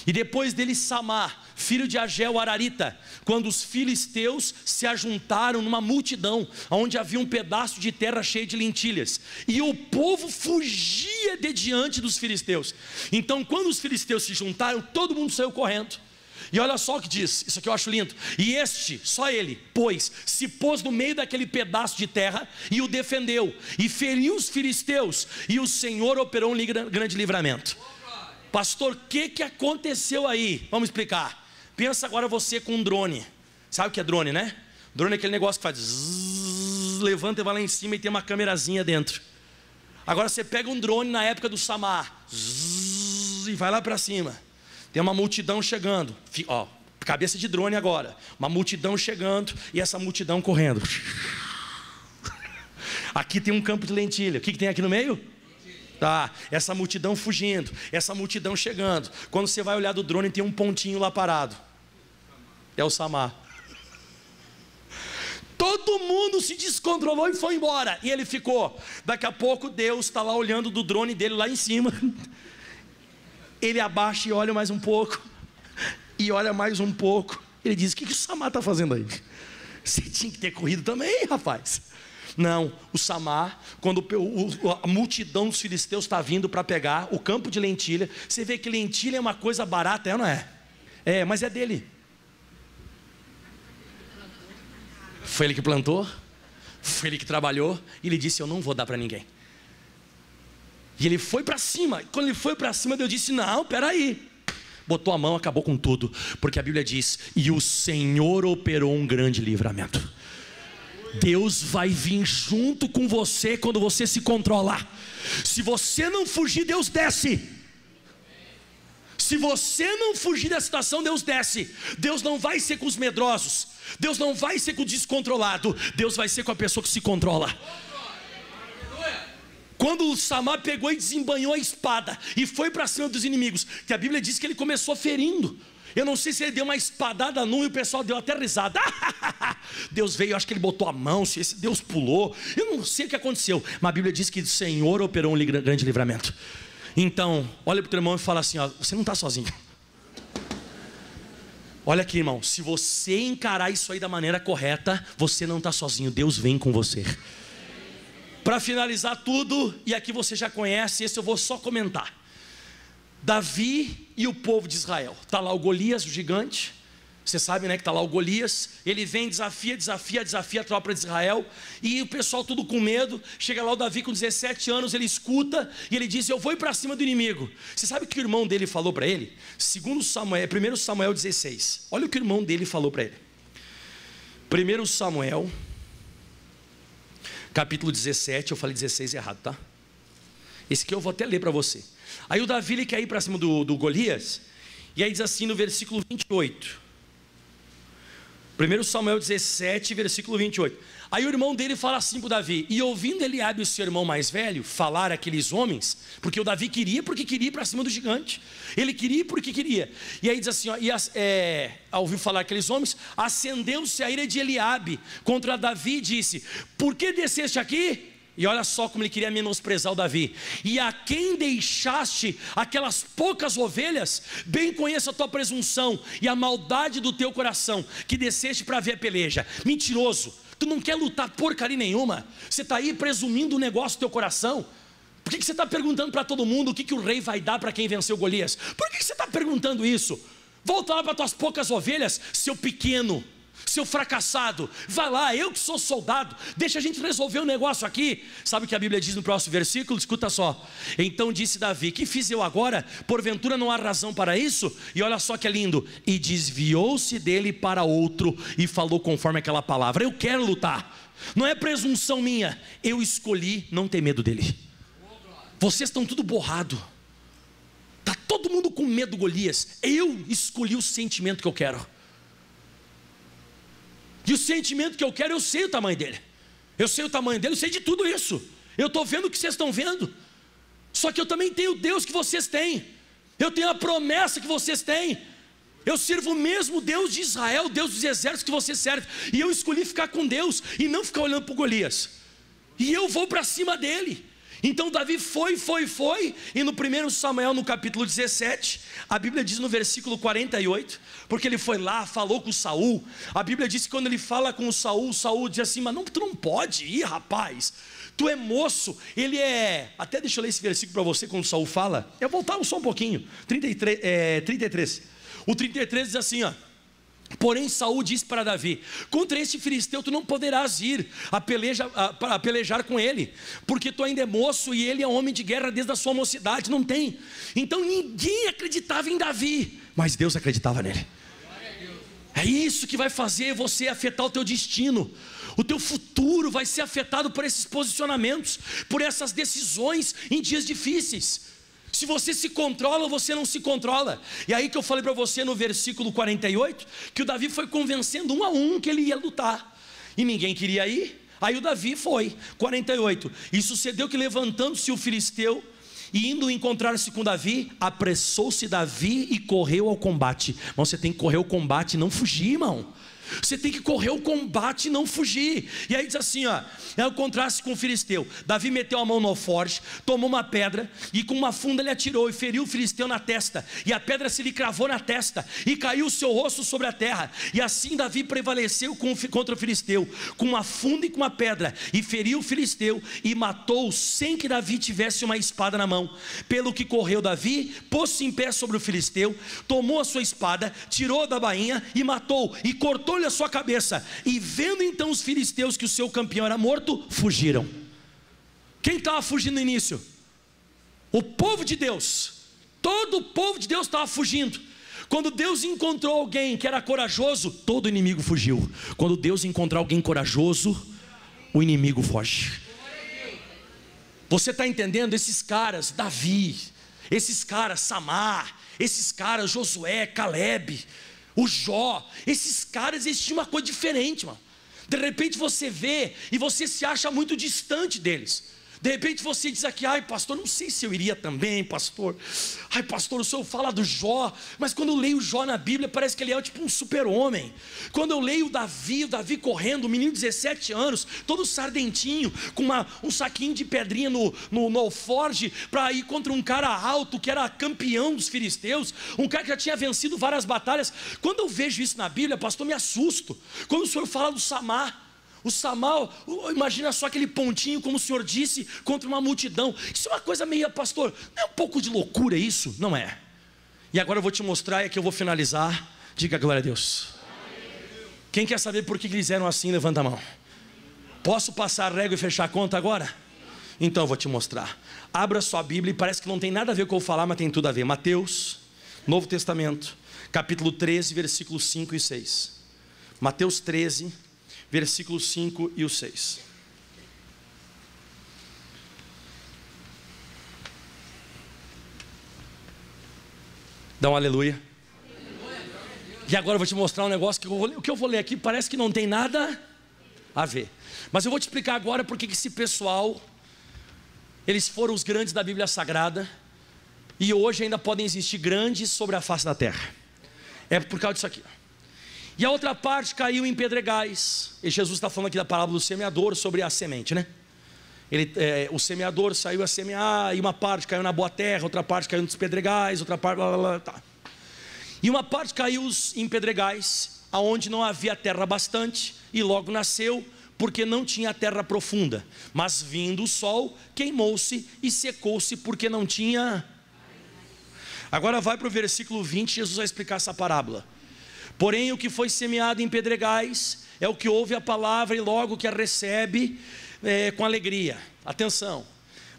E depois dele Samar, filho de Ageu Ararita, quando os filisteus se ajuntaram numa multidão, onde havia um pedaço de terra cheio de lentilhas, e o povo fugia de diante dos filisteus. Então quando os filisteus se juntaram, todo mundo saiu correndo. E olha só o que diz, isso aqui eu acho lindo. E este, só ele, se pôs no meio daquele pedaço de terra e o defendeu, e feriu os filisteus, e o Senhor operou um grande livramento. Pastor, o que aconteceu aí? Vamos explicar. Pensa agora você com um drone. Sabe o que é drone, né? Drone é aquele negócio que faz zzz, levanta e vai lá em cima e tem uma câmerazinha dentro. Agora você pega um drone na época do Samar zzz, e vai lá para cima. Tem uma multidão chegando, ó, cabeça de drone agora, uma multidão chegando e essa multidão correndo. Aqui tem um campo de lentilha, o que tem aqui no meio? Tá, essa multidão fugindo, essa multidão chegando. Quando você vai olhar do drone tem um pontinho lá parado, é o Samar. Todo mundo se descontrolou e foi embora, e ele ficou. Daqui a pouco Deus está lá olhando do drone dele lá em cima. Ele abaixa e olha mais um pouco, e olha mais um pouco. Ele diz: o que o Samar está fazendo aí? Você tinha que ter corrido também, rapaz. Não, o Samar, quando a multidão dos filisteus está vindo para pegar o campo de lentilha, você vê que lentilha é uma coisa barata, não é? É, mas é dele. Foi ele que plantou, foi ele que trabalhou, e ele disse: eu não vou dar para ninguém. E ele foi para cima. Quando ele foi para cima, Deus disse: não, peraí. Botou a mão, acabou com tudo. Porque a Bíblia diz: e o Senhor operou um grande livramento. Deus vai vir junto com você quando você se controlar. Se você não fugir, Deus desce. Se você não fugir da situação, Deus desce. Deus não vai ser com os medrosos, Deus não vai ser com o descontrolado, Deus vai ser com a pessoa que se controla. Quando o Samar pegou e desembanhou a espada e foi para cima dos inimigos, que a Bíblia diz que ele começou ferindo. Eu não sei se ele deu uma espadada num e o pessoal deu até risada. Deus veio, acho que ele botou a mão, se esse Deus pulou, eu não sei o que aconteceu, mas a Bíblia diz que o Senhor operou um grande livramento. Então, olha para o teu irmão e fala assim: ó, você não está sozinho. Olha aqui, irmão, se você encarar isso aí da maneira correta, você não está sozinho, Deus vem com você. Para finalizar tudo, e aqui você já conhece, esse eu vou só comentar. Davi e o povo de Israel. Está lá o Golias, o gigante. Você sabe, né, que está lá o Golias. Ele vem, desafia a tropa de Israel. E o pessoal tudo com medo. Chega lá o Davi com 17 anos, ele escuta e ele diz: eu vou ir para cima do inimigo. Você sabe o que o irmão dele falou para ele? 1 Samuel 16. Olha o que o irmão dele falou para ele. 1 Samuel capítulo 17, eu falei 16 errado, tá? Esse aqui eu vou até ler para você. Aí o Davi, ele quer ir para cima do Golias, e aí diz assim no versículo 28. 1 Samuel 17, versículo 28. Aí o irmão dele fala assim para o Davi: e ouvindo Eliabe, o seu irmão mais velho, falar aqueles homens, porque o Davi queria, porque queria ir para cima do gigante. Ele queria porque queria. E aí diz assim, ó, ao ouvir falar aqueles homens, acendeu-se a ira de Eliabe contra Davi e disse: por que desceste aqui? E olha só como ele queria menosprezar o Davi. E a quem deixaste aquelas poucas ovelhas, bem conheço a tua presunção e a maldade do teu coração, que desceste para ver a peleja. Mentiroso, tu não quer lutar porcaria nenhuma. Você está aí presumindo o negócio do teu coração. Por que você está perguntando para todo mundo o que o rei vai dar para quem venceu Golias? Por que você está perguntando isso? Volta lá para tuas poucas ovelhas, seu pequeno, seu fracassado. Vai lá, eu que sou soldado, deixa a gente resolver o negócio aqui. Sabe o que a Bíblia diz no próximo versículo? Escuta só. Então disse Davi: que fiz eu agora? Porventura não há razão para isso? E olha só que é lindo: e desviou-se dele para outro e falou conforme aquela palavra. Eu quero lutar, não é presunção minha, eu escolhi não ter medo dele. Vocês estão tudo borrado, está todo mundo com medo do Golias. Eu escolhi o sentimento que eu quero. E o sentimento que eu quero, eu sei o tamanho dele. Eu sei o tamanho dele, eu sei de tudo isso. Eu estou vendo o que vocês estão vendo. Só que eu também tenho o Deus que vocês têm. Eu tenho a promessa que vocês têm. Eu sirvo o mesmo Deus de Israel, Deus dos exércitos que vocês servem. E eu escolhi ficar com Deus e não ficar olhando para o Golias. E eu vou para cima dele. Então Davi foi, e no 1 Samuel, no capítulo 17, a Bíblia diz no versículo 48, porque ele foi lá, falou com Saul. A Bíblia diz que quando ele fala com o Saul diz assim: mas não, tu não pode ir, rapaz, tu é moço. Ele é, até deixa eu ler esse versículo para você. Quando Saul fala, eu voltava só um pouquinho, 33, O 33 diz assim, ó: porém Saul disse para Davi: contra este filisteu tu não poderás ir a pelejar com ele, porque tu ainda é moço e ele é homem de guerra desde a sua mocidade. Não tem. Então ninguém acreditava em Davi, mas Deus acreditava nele. É isso que vai fazer você afetar o teu destino. O teu futuro vai ser afetado por esses posicionamentos, por essas decisões em dias difíceis. Se você se controla ou você não se controla. E aí que eu falei para você no versículo 48, que o Davi foi convencendo um a um que ele ia lutar, e ninguém queria ir. Aí o Davi foi. 48, e sucedeu que levantando-se o filisteu e indo encontrar-se com Davi, apressou-se Davi e correu ao combate. Irmão, você tem que correr o combate e não fugir, irmão. Você tem que correr o combate e não fugir. E aí diz assim, ó, é o contraste com o filisteu. Davi meteu a mão no alforje, tomou uma pedra e com uma funda ele atirou e feriu o filisteu na testa, e a pedra se lhe cravou na testa e caiu o seu rosto sobre a terra. E assim Davi prevaleceu contra o filisteu com uma funda e com uma pedra, e feriu o filisteu e matou sem que Davi tivesse uma espada na mão. Pelo que correu Davi, pôs-se em pé sobre o filisteu, tomou a sua espada, tirou da bainha e matou, e cortou a sua cabeça. E vendo então os filisteus que o seu campeão era morto, fugiram. Quem estava fugindo no início? O povo de Deus. Todo o povo de Deus estava fugindo. Quando Deus encontrou alguém que era corajoso, todo inimigo fugiu. Quando Deus encontrar alguém corajoso, o inimigo foge. Você está entendendo? Esses caras, Davi, esses caras, Samar, esses caras, Josué, Caleb, o Jó, esses caras, eles tinham uma coisa diferente, mano. De repente você vê e você se acha muito distante deles. De repente você diz aqui: ai pastor, não sei se eu iria também, pastor. Ai pastor, o senhor fala do Jó, mas quando eu leio o Jó na Bíblia, parece que ele é tipo um super-homem. Quando eu leio o Davi correndo, um menino de 17 anos, todo sardentinho, com um saquinho de pedrinha no alforge, para ir contra um cara alto, que era campeão dos filisteus, um cara que já tinha vencido várias batalhas. Quando eu vejo isso na Bíblia, pastor, me assusto. Quando o senhor fala do Samar, o Samar, imagina só aquele pontinho, como o senhor disse, contra uma multidão. Isso é uma coisa meio, pastor, não é um pouco de loucura isso? Não é. E agora eu vou te mostrar, e aqui eu vou finalizar. Diga glória a Deus. Quem quer saber por que eles eram assim, levanta a mão. Posso passar a régua e fechar a conta agora? Então eu vou te mostrar. Abra sua Bíblia, e parece que não tem nada a ver com o que eu vou falar, mas tem tudo a ver. Mateus, Novo Testamento, capítulo 13, versículos 5 e 6. Mateus 13, versículos 5 e o 6. Dá um aleluia. E agora eu vou te mostrar um negócio que o que eu vou ler aqui parece que não tem nada a ver, mas eu vou te explicar agora porque que esse pessoal, eles foram os grandes da Bíblia Sagrada, e hoje ainda podem existir grandes sobre a face da terra. É por causa disso aqui. E a outra parte caiu em pedregais. E Jesus está falando aqui da parábola do semeador, sobre a semente, né? O semeador saiu a semear, e uma parte caiu na boa terra, outra parte caiu nos pedregais, outra parte, tá. E uma parte caiu em pedregais, aonde não havia terra bastante, e logo nasceu, porque não tinha terra profunda. Mas vindo o sol, queimou-se e secou-se, porque não tinha. Agora vai para o versículo 20, Jesus vai explicar essa parábola. Porém o que foi semeado em pedregais é o que ouve a palavra e logo que a recebe com alegria. Atenção.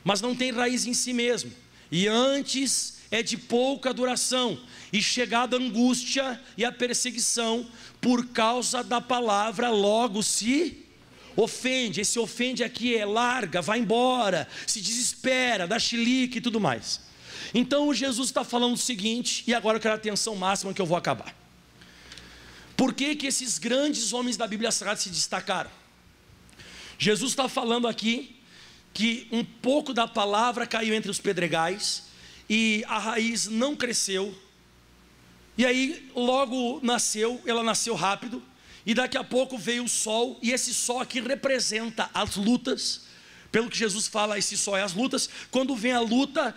Mas não tem raiz em si mesmo, e antes é de pouca duração, e chegada a angústia e a perseguição por causa da palavra, logo se ofende. Esse ofende aqui é larga, vai embora, se desespera, dá chilique e tudo mais. Então Jesus está falando o seguinte, e agora eu quero a atenção máxima que eu vou acabar. Por que que esses grandes homens da Bíblia Sagrada se destacaram? Jesus está falando aqui que um pouco da palavra caiu entre os pedregais, e a raiz não cresceu, e aí logo ela nasceu rápido, e daqui a pouco veio o sol, e esse sol aqui representa as lutas. Pelo que Jesus fala, esse sol é as lutas. Quando vem a luta,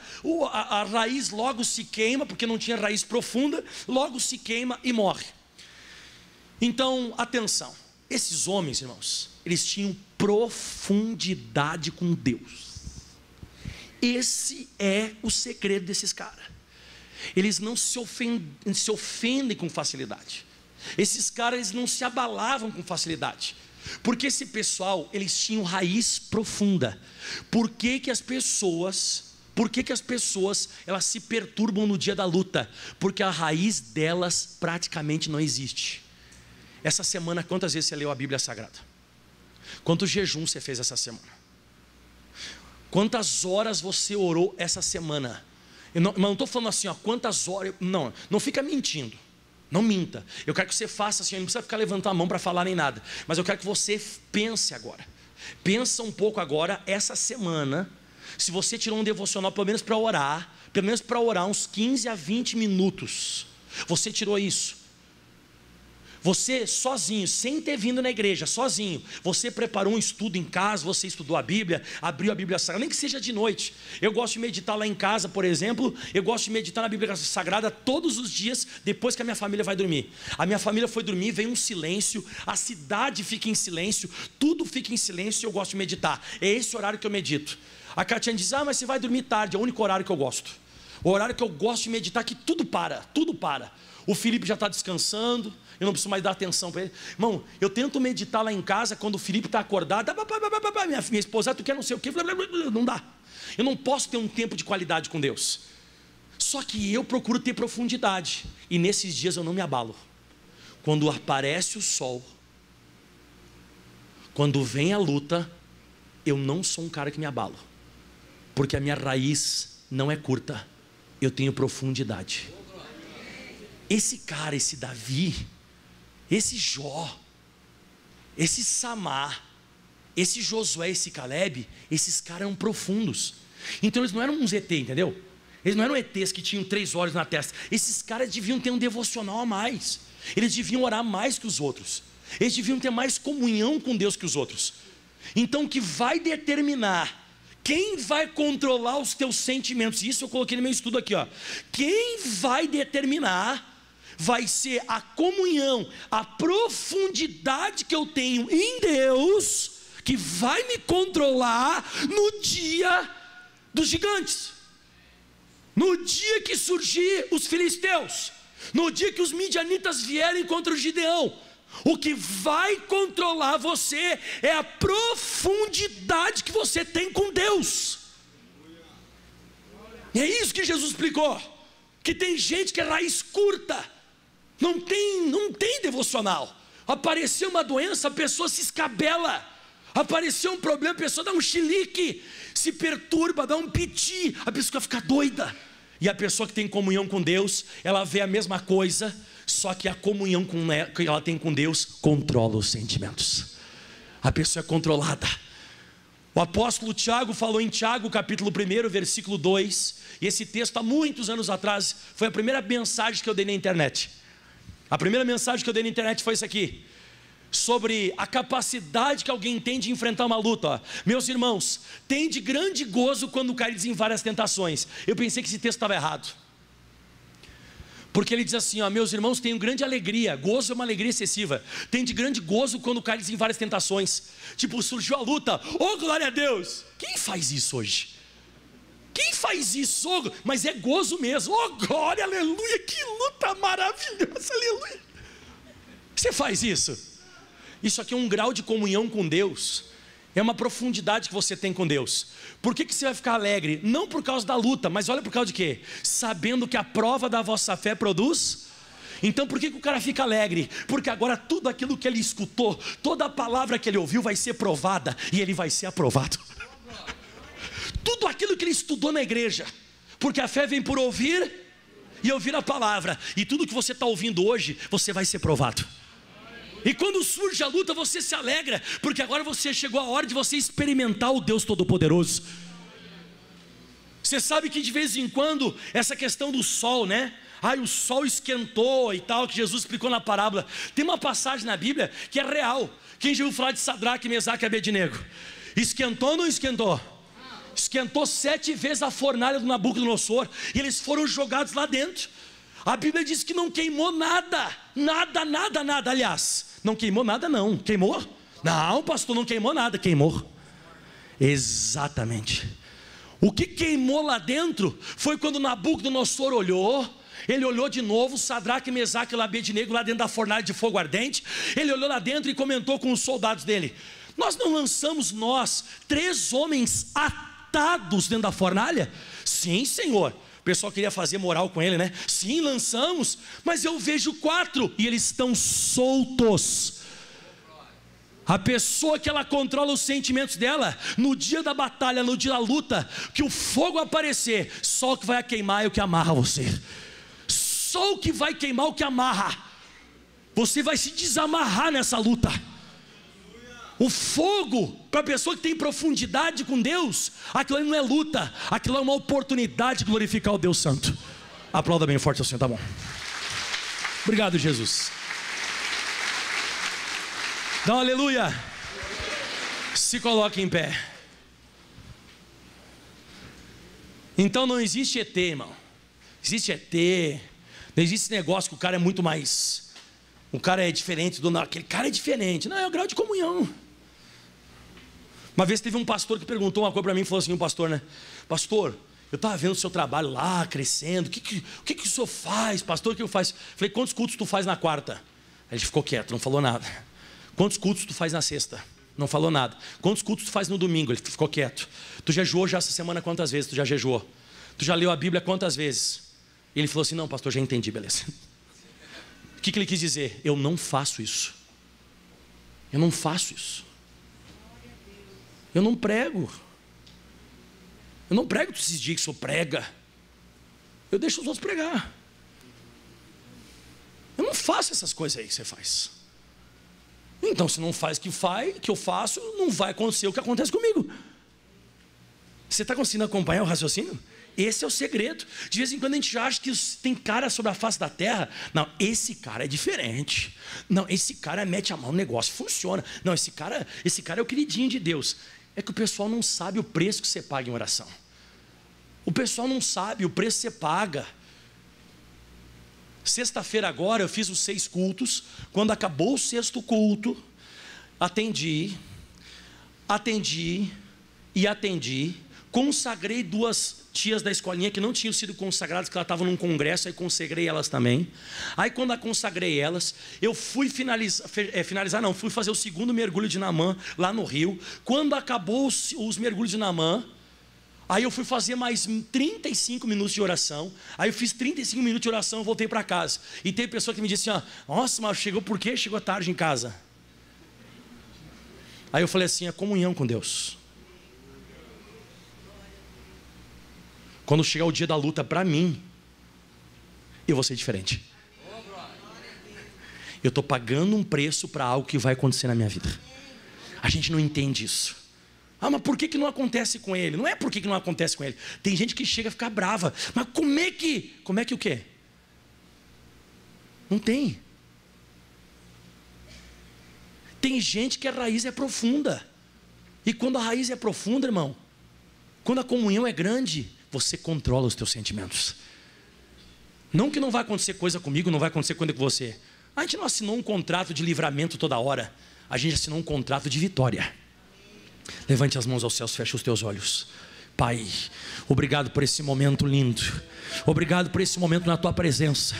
a raiz logo se queima, porque não tinha raiz profunda, logo se queima e morre. Então, atenção, esses homens, irmãos, eles tinham profundidade com Deus. Esse é o segredo desses caras. eles não se ofendem com facilidade. Esses caras, eles não se abalavam com facilidade, porque esse pessoal, eles tinham raiz profunda. Por que as pessoas elas se perturbam no dia da luta? Porque a raiz delas praticamente não existe. Essa semana, quantas vezes você leu a Bíblia Sagrada? Quanto jejum você fez essa semana? Quantas horas você orou essa semana? Eu não estou falando assim, ó, quantas horas. Não fica mentindo. Não minta. Eu quero que você faça assim, não precisa ficar levantando a mão para falar nem nada. Mas eu quero que você pense agora. Pensa um pouco agora, essa semana, se você tirou um devocional, pelo menos para orar uns 15 a 20 minutos. Você tirou isso. Você sozinho, sem ter vindo na igreja, sozinho, você preparou um estudo em casa, você estudou a Bíblia, abriu a Bíblia Sagrada, nem que seja de noite. Eu gosto de meditar lá em casa, por exemplo. Eu gosto de meditar na Bíblia Sagrada todos os dias, depois que a minha família vai dormir. A minha família foi dormir, vem um silêncio, a cidade fica em silêncio, tudo fica em silêncio e eu gosto de meditar. É esse horário que eu medito. A Catiane diz, mas você vai dormir tarde. É o único horário que eu gosto. O horário que eu gosto de meditar, que tudo para. O Felipe já está descansando, eu não preciso mais dar atenção para ele. Irmão, eu tento meditar lá em casa, quando o Felipe está acordado, minha esposa, tu quer não sei o que, não dá. Eu não posso ter um tempo de qualidade com Deus. Só que eu procuro ter profundidade, e nesses dias eu não me abalo. Quando aparece o sol, quando vem a luta, eu não sou um cara que me abalo, porque a minha raiz não é curta, eu tenho profundidade. Esse cara, esse Davi, esse Jó, esse Samar, esse Josué, esse Caleb, esses caras eram profundos. Então eles não eram uns ET, entendeu? Eles não eram ETs que tinham 3 olhos na testa. Esses caras deviam ter um devocional a mais. Eles deviam orar mais que os outros. Eles deviam ter mais comunhão com Deus que os outros. Então o que vai determinar quem vai controlar os teus sentimentos, isso eu coloquei no meu estudo aqui, ó. Quem vai determinar vai ser a comunhão, a profundidade que eu tenho em Deus, que vai me controlar no dia dos gigantes, no dia que surgir os filisteus, no dia que os midianitas vierem contra o Gideão. O que vai controlar você é a profundidade que você tem com Deus. E é isso que Jesus explicou, que tem gente que é raiz curta, não tem devocional. Apareceu uma doença, a pessoa se escabela. Apareceu um problema, a pessoa dá um chilique, se perturba, dá um piti, a pessoa fica doida. E a pessoa que tem comunhão com Deus, ela vê a mesma coisa, só que a comunhão que ela tem com Deus controla os sentimentos. A pessoa é controlada. O apóstolo Tiago falou em Tiago capítulo 1, versículo 2. E esse texto há muitos anos atrás foi a primeira mensagem que eu dei na internet. A primeira mensagem que eu dei na internet foi isso aqui, sobre a capacidade que alguém tem de enfrentar uma luta. Ó, meus irmãos, tem de grande gozo quando caídos em várias tentações. Eu pensei que esse texto estava errado, porque ele diz assim, ó, meus irmãos, tenham grande alegria. Gozo é uma alegria excessiva. Tem de grande gozo quando caídos em várias tentações. Tipo, surgiu a luta, oh glória a Deus. Quem faz isso hoje? Quem faz isso? Oh, mas é gozo mesmo. Oh glória, aleluia, que luta maravilhosa, aleluia. Você faz isso? Isso aqui é um grau de comunhão com Deus. É uma profundidade que você tem com Deus. Por que você vai ficar alegre? Não por causa da luta, mas olha por causa de quê? Sabendo que a prova da vossa fé produz. Então por que o cara fica alegre? Porque agora tudo aquilo que ele escutou, toda a palavra que ele ouviu vai ser provada, e ele vai ser aprovado. Tudo aquilo que ele estudou na igreja, porque a fé vem por ouvir e ouvir a palavra. E tudo que você está ouvindo hoje, você vai ser provado. E quando surge a luta, você se alegra, porque agora você chegou a hora de você experimentar o Deus Todo-Poderoso. Você sabe que de vez em quando, essa questão do sol, né? O sol esquentou e tal, que Jesus explicou na parábola. Tem uma passagem na Bíblia que é real. Quem já ouviu falar de Sadraque, Mesaque e Abednego? Esquentou ou não esquentou? Esquentou 7 vezes a fornalha do Nabucodonosor, e eles foram jogados lá dentro. A Bíblia diz que não queimou nada. Nada, aliás. Não queimou nada não, queimou? Não pastor, não queimou nada, queimou. Exatamente. O que queimou lá dentro foi quando Nabucodonosor olhou. Ele olhou de novo, Sadraque, Mesaque e Abednego lá dentro da fornalha de fogo ardente. Ele olhou lá dentro e comentou com os soldados dele: nós não lançamos 3 homens atados dentro da fornalha? Sim, Senhor. O pessoal queria fazer moral com ele, né? Sim, lançamos, mas eu vejo 4 e eles estão soltos. A pessoa que ela controla os sentimentos dela, no dia da batalha, no dia da luta, que o fogo aparecer, só o que vai queimar é o que amarra você. Só o que vai queimar é o que amarra. Você vai se desamarrar nessa luta. O fogo, para a pessoa que tem profundidade com Deus, aquilo aí não é luta, aquilo é uma oportunidade de glorificar o Deus Santo. Aplauda bem forte assim, tá bom? Obrigado, Jesus. Dá um aleluia. Se coloque em pé. Então não existe ET, irmão. Existe ET. Não existe esse negócio que o cara é muito mais, o cara é diferente do... Aquele cara é diferente. Não, é o grau de comunhão. Uma vez teve um pastor que perguntou uma coisa para mim. Falou assim, um pastor, né? Pastor, eu estava vendo o seu trabalho lá, crescendo. O que o senhor faz, pastor? O que eu faço? Falei, quantos cultos tu faz na quarta? Aí ele ficou quieto, não falou nada. Quantos cultos tu faz na sexta? Não falou nada. Quantos cultos tu faz no domingo? Ele ficou quieto. Tu jejuou já essa semana quantas vezes? Tu já jejuou? Tu já leu a Bíblia quantas vezes? E ele falou assim, não, pastor, já entendi, beleza. O que ele quis dizer? Eu não faço isso. Eu não faço isso. Eu não prego. Eu não prego esses dias que o senhor prega. Eu deixo os outros pregar. Eu não faço essas coisas aí que você faz. Então, se não faz o que eu faço, não vai acontecer o que acontece comigo. Você está conseguindo acompanhar o raciocínio? Esse é o segredo. De vez em quando a gente já acha que tem cara sobre a face da terra. Não, esse cara é diferente. Não, esse cara mete a mão no negócio, funciona. Não, esse cara é o queridinho de Deus. É que o pessoal não sabe o preço que você paga em oração. O pessoal não sabe o preço que você paga. Sexta-feira agora eu fiz os 6 cultos. Quando acabou o 6º culto, atendi, consagrei 2 tias da escolinha que não tinham sido consagradas, que elas estavam num congresso, aí consagrei elas também. Aí quando eu consagrei elas, eu fui fui fazer o 2º mergulho de Naamã lá no rio. Quando acabou os mergulhos de Naamã, aí eu fui fazer mais 35 minutos de oração. Aí eu fiz 35 minutos de oração e voltei para casa. E tem pessoa que me disse assim, nossa, mas chegou por quê? Chegou tarde em casa. Aí eu falei assim, é comunhão com Deus. Quando chegar o dia da luta para mim, eu vou ser diferente. Eu estou pagando um preço para algo que vai acontecer na minha vida. A gente não entende isso. Mas por que não acontece com ele? Não é por que não acontece com ele. Tem gente que chega a ficar brava. Mas como é que o quê? Não tem. Tem gente que a raiz é profunda. E quando a raiz é profunda, irmão, quando a comunhão é grande, você controla os teus sentimentos. Não que não vai acontecer coisa comigo, não vai acontecer coisa com você. A gente não assinou um contrato de livramento toda hora. A gente assinou um contrato de vitória. Levante as mãos aos céus, feche os teus olhos. Pai, obrigado por esse momento lindo. Obrigado por esse momento na tua presença.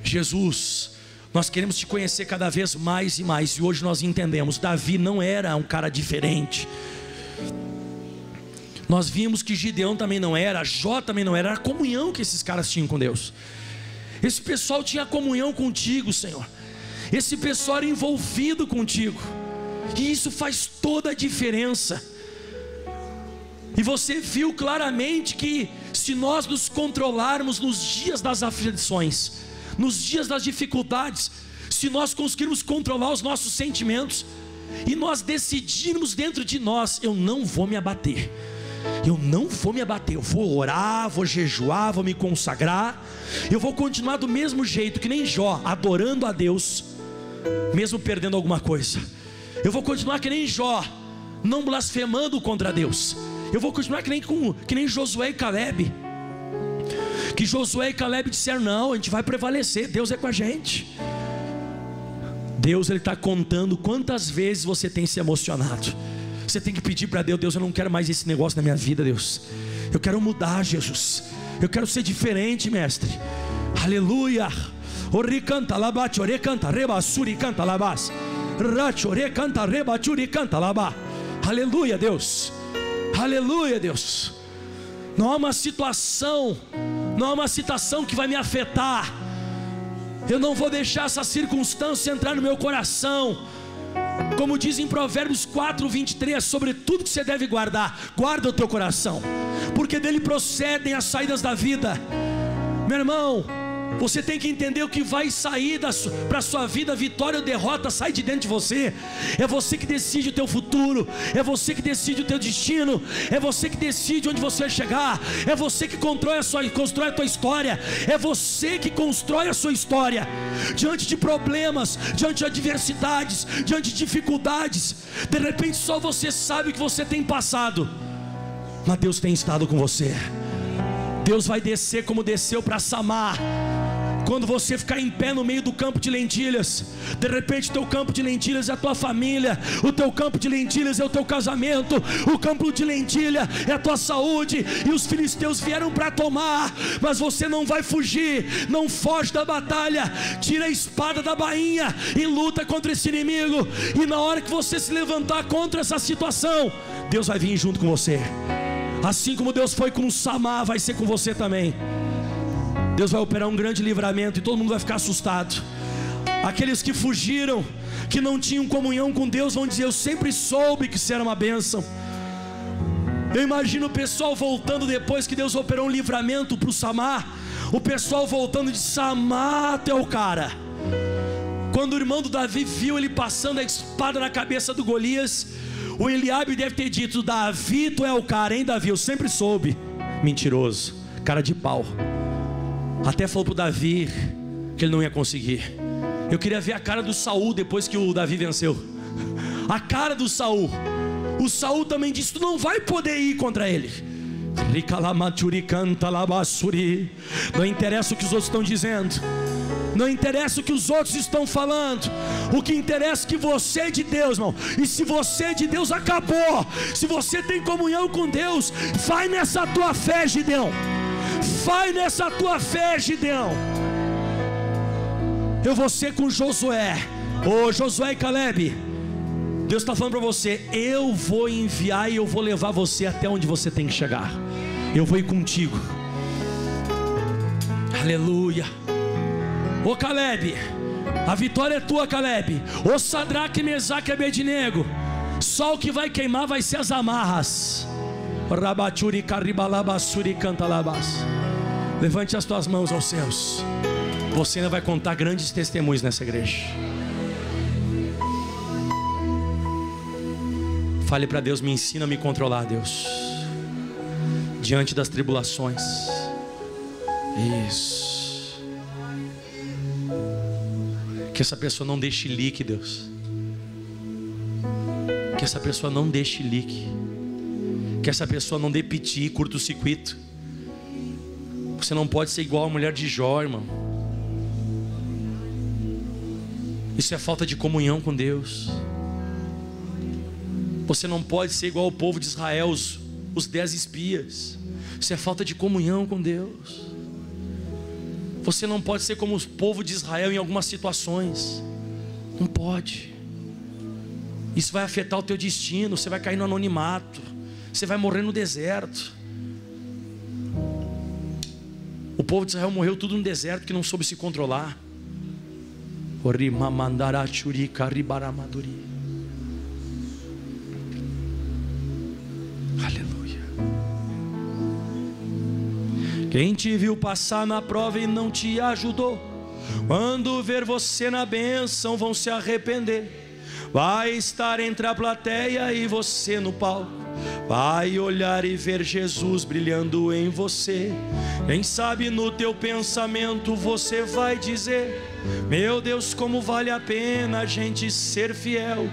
Jesus, nós queremos te conhecer cada vez mais e mais. E hoje nós entendemos, Davi não era um cara diferente. Nós vimos que Gideão também não era, Jó também não era. Era a comunhão que esses caras tinham com Deus. Esse pessoal tinha comunhão contigo, Senhor. Esse pessoal era envolvido contigo. E isso faz toda a diferença. E você viu claramente que se nós nos controlarmos nos dias das aflições, nos dias das dificuldades, se nós conseguirmos controlar os nossos sentimentos e nós decidirmos dentro de nós, eu não vou me abater. Eu não vou me abater, eu vou orar, vou jejuar, vou me consagrar. Eu vou continuar do mesmo jeito que nem Jó, adorando a Deus, mesmo perdendo alguma coisa. Eu vou continuar que nem Jó, não blasfemando contra Deus. Eu vou continuar que nem Josué e Caleb. Que Josué e Caleb disseram, não, a gente vai prevalecer, Deus é com a gente. Deus, Ele está contando quantas vezes você tem se emocionado. Você tem que pedir para Deus: Deus, eu não quero mais esse negócio na minha vida, Deus. Eu quero mudar, Jesus. Eu quero ser diferente, mestre. Aleluia. Ore canta labate, ore canta reba, suri canta labas. Racho, ore canta reba, churi canta labá. Aleluia, Deus. Aleluia, Deus. Não há uma situação que vai me afetar. Eu não vou deixar essa circunstância entrar no meu coração. Como diz em Provérbios 4:23, sobre tudo que você deve guardar, guarda o teu coração, porque dele procedem as saídas da vida. Meu irmão, você tem que entender o que vai sair para a sua vida. Vitória ou derrota sai de dentro de você. É você que decide o teu futuro. É você que decide o teu destino. É você que decide onde você vai chegar. É você que constrói a tua história. É você que constrói a sua história. Diante de problemas, diante de adversidades, diante de dificuldades, de repente só você sabe o que você tem passado, mas Deus tem estado com você. Deus vai descer como desceu para Samar. Quando você ficar em pé no meio do campo de lentilhas, de repente o teu campo de lentilhas é a tua família, o teu campo de lentilhas é o teu casamento, o campo de lentilha é a tua saúde, e os filisteus vieram para tomar, mas você não vai fugir, não foge da batalha, tira a espada da bainha e luta contra esse inimigo, e na hora que você se levantar contra essa situação, Deus vai vir junto com você. Assim como Deus foi com Samar, vai ser com você também. Deus vai operar um grande livramento e todo mundo vai ficar assustado. Aqueles que fugiram, que não tinham comunhão com Deus, vão dizer: eu sempre soube que isso era uma bênção. Eu imagino o pessoal voltando depois que Deus operou um livramento para o Samar. O pessoal voltando de Samar até o cara. Quando o irmão do Davi viu ele passando a espada na cabeça do Golias, o Eliabe deve ter dito: Davi, tu é o cara, hein, Davi? Eu sempre soube. Mentiroso, cara de pau. Até falou para o Davi que ele não ia conseguir. Eu queria ver a cara do Saul depois que o Davi venceu. A cara do Saul. O Saul também disse: tu não vai poder ir contra ele. Não interessa o que os outros estão dizendo, não interessa o que os outros estão falando. O que interessa é que você é de Deus, irmão. E se você é de Deus, acabou. Se você tem comunhão com Deus, vai nessa tua fé, Gideão. Vai nessa tua fé, Gideão. Eu vou ser com Josué. Ô Josué e Caleb, Deus está falando para você: eu vou enviar e eu vou levar você até onde você tem que chegar. Eu vou ir contigo. Aleluia. Ô Caleb, a vitória é tua, Caleb. Ô Sadraque, Mesaque e Abednego, só o que vai queimar vai ser as amarras. Rabachuri caribalabassuri cantalabas. Levante as tuas mãos aos céus. Você ainda vai contar grandes testemunhos nessa igreja. Fale para Deus: me ensina a me controlar, Deus, diante das tribulações. Isso. Que essa pessoa não deixe leak, Deus. Que essa pessoa não deixe leak. Que essa pessoa não dê piti, curto-circuito. Você não pode ser igual a mulher de Jó, irmão. Isso é falta de comunhão com Deus. Você não pode ser igual ao povo de Israel, os 10 espias. Isso é falta de comunhão com Deus. Você não pode ser como o povo de Israel em algumas situações. Não pode. Isso vai afetar o teu destino. Você vai cair no anonimato. Você vai morrer no deserto. O povo de Israel morreu tudo no deserto, que não soube se controlar. Aleluia. Quem te viu passar na prova e não te ajudou, quando ver você na bênção vão se arrepender. Vai estar entre a plateia e você no palco, vai olhar e ver Jesus brilhando em você. Quem sabe no teu pensamento você vai dizer: meu Deus, como vale a pena a gente ser fiel.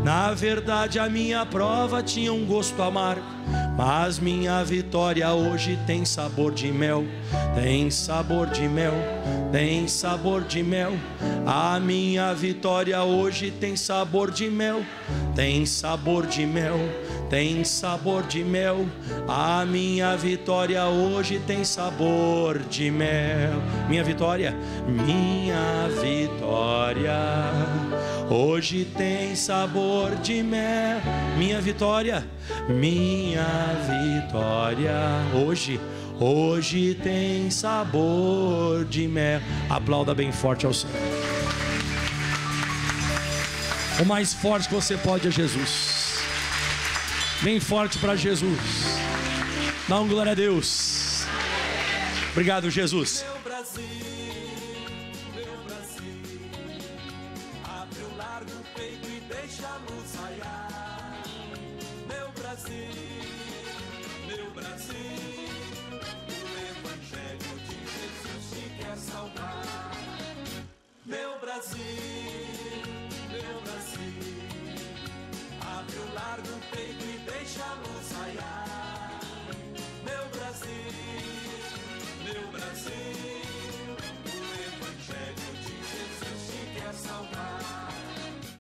Na verdade a minha prova tinha um gosto amargo, mas minha vitória hoje tem sabor de mel. Tem sabor de mel, tem sabor de mel. A minha vitória hoje tem sabor de mel. tem sabor de mel, tem sabor de mel. A minha vitória hoje tem sabor de mel. Minha vitória hoje tem sabor de mel. Minha vitória hoje tem sabor de mel. Aplauda bem forte ao Senhor. O mais forte que você pode é Jesus. Bem forte para Jesus. Dá uma glória a Deus. Obrigado, Jesus.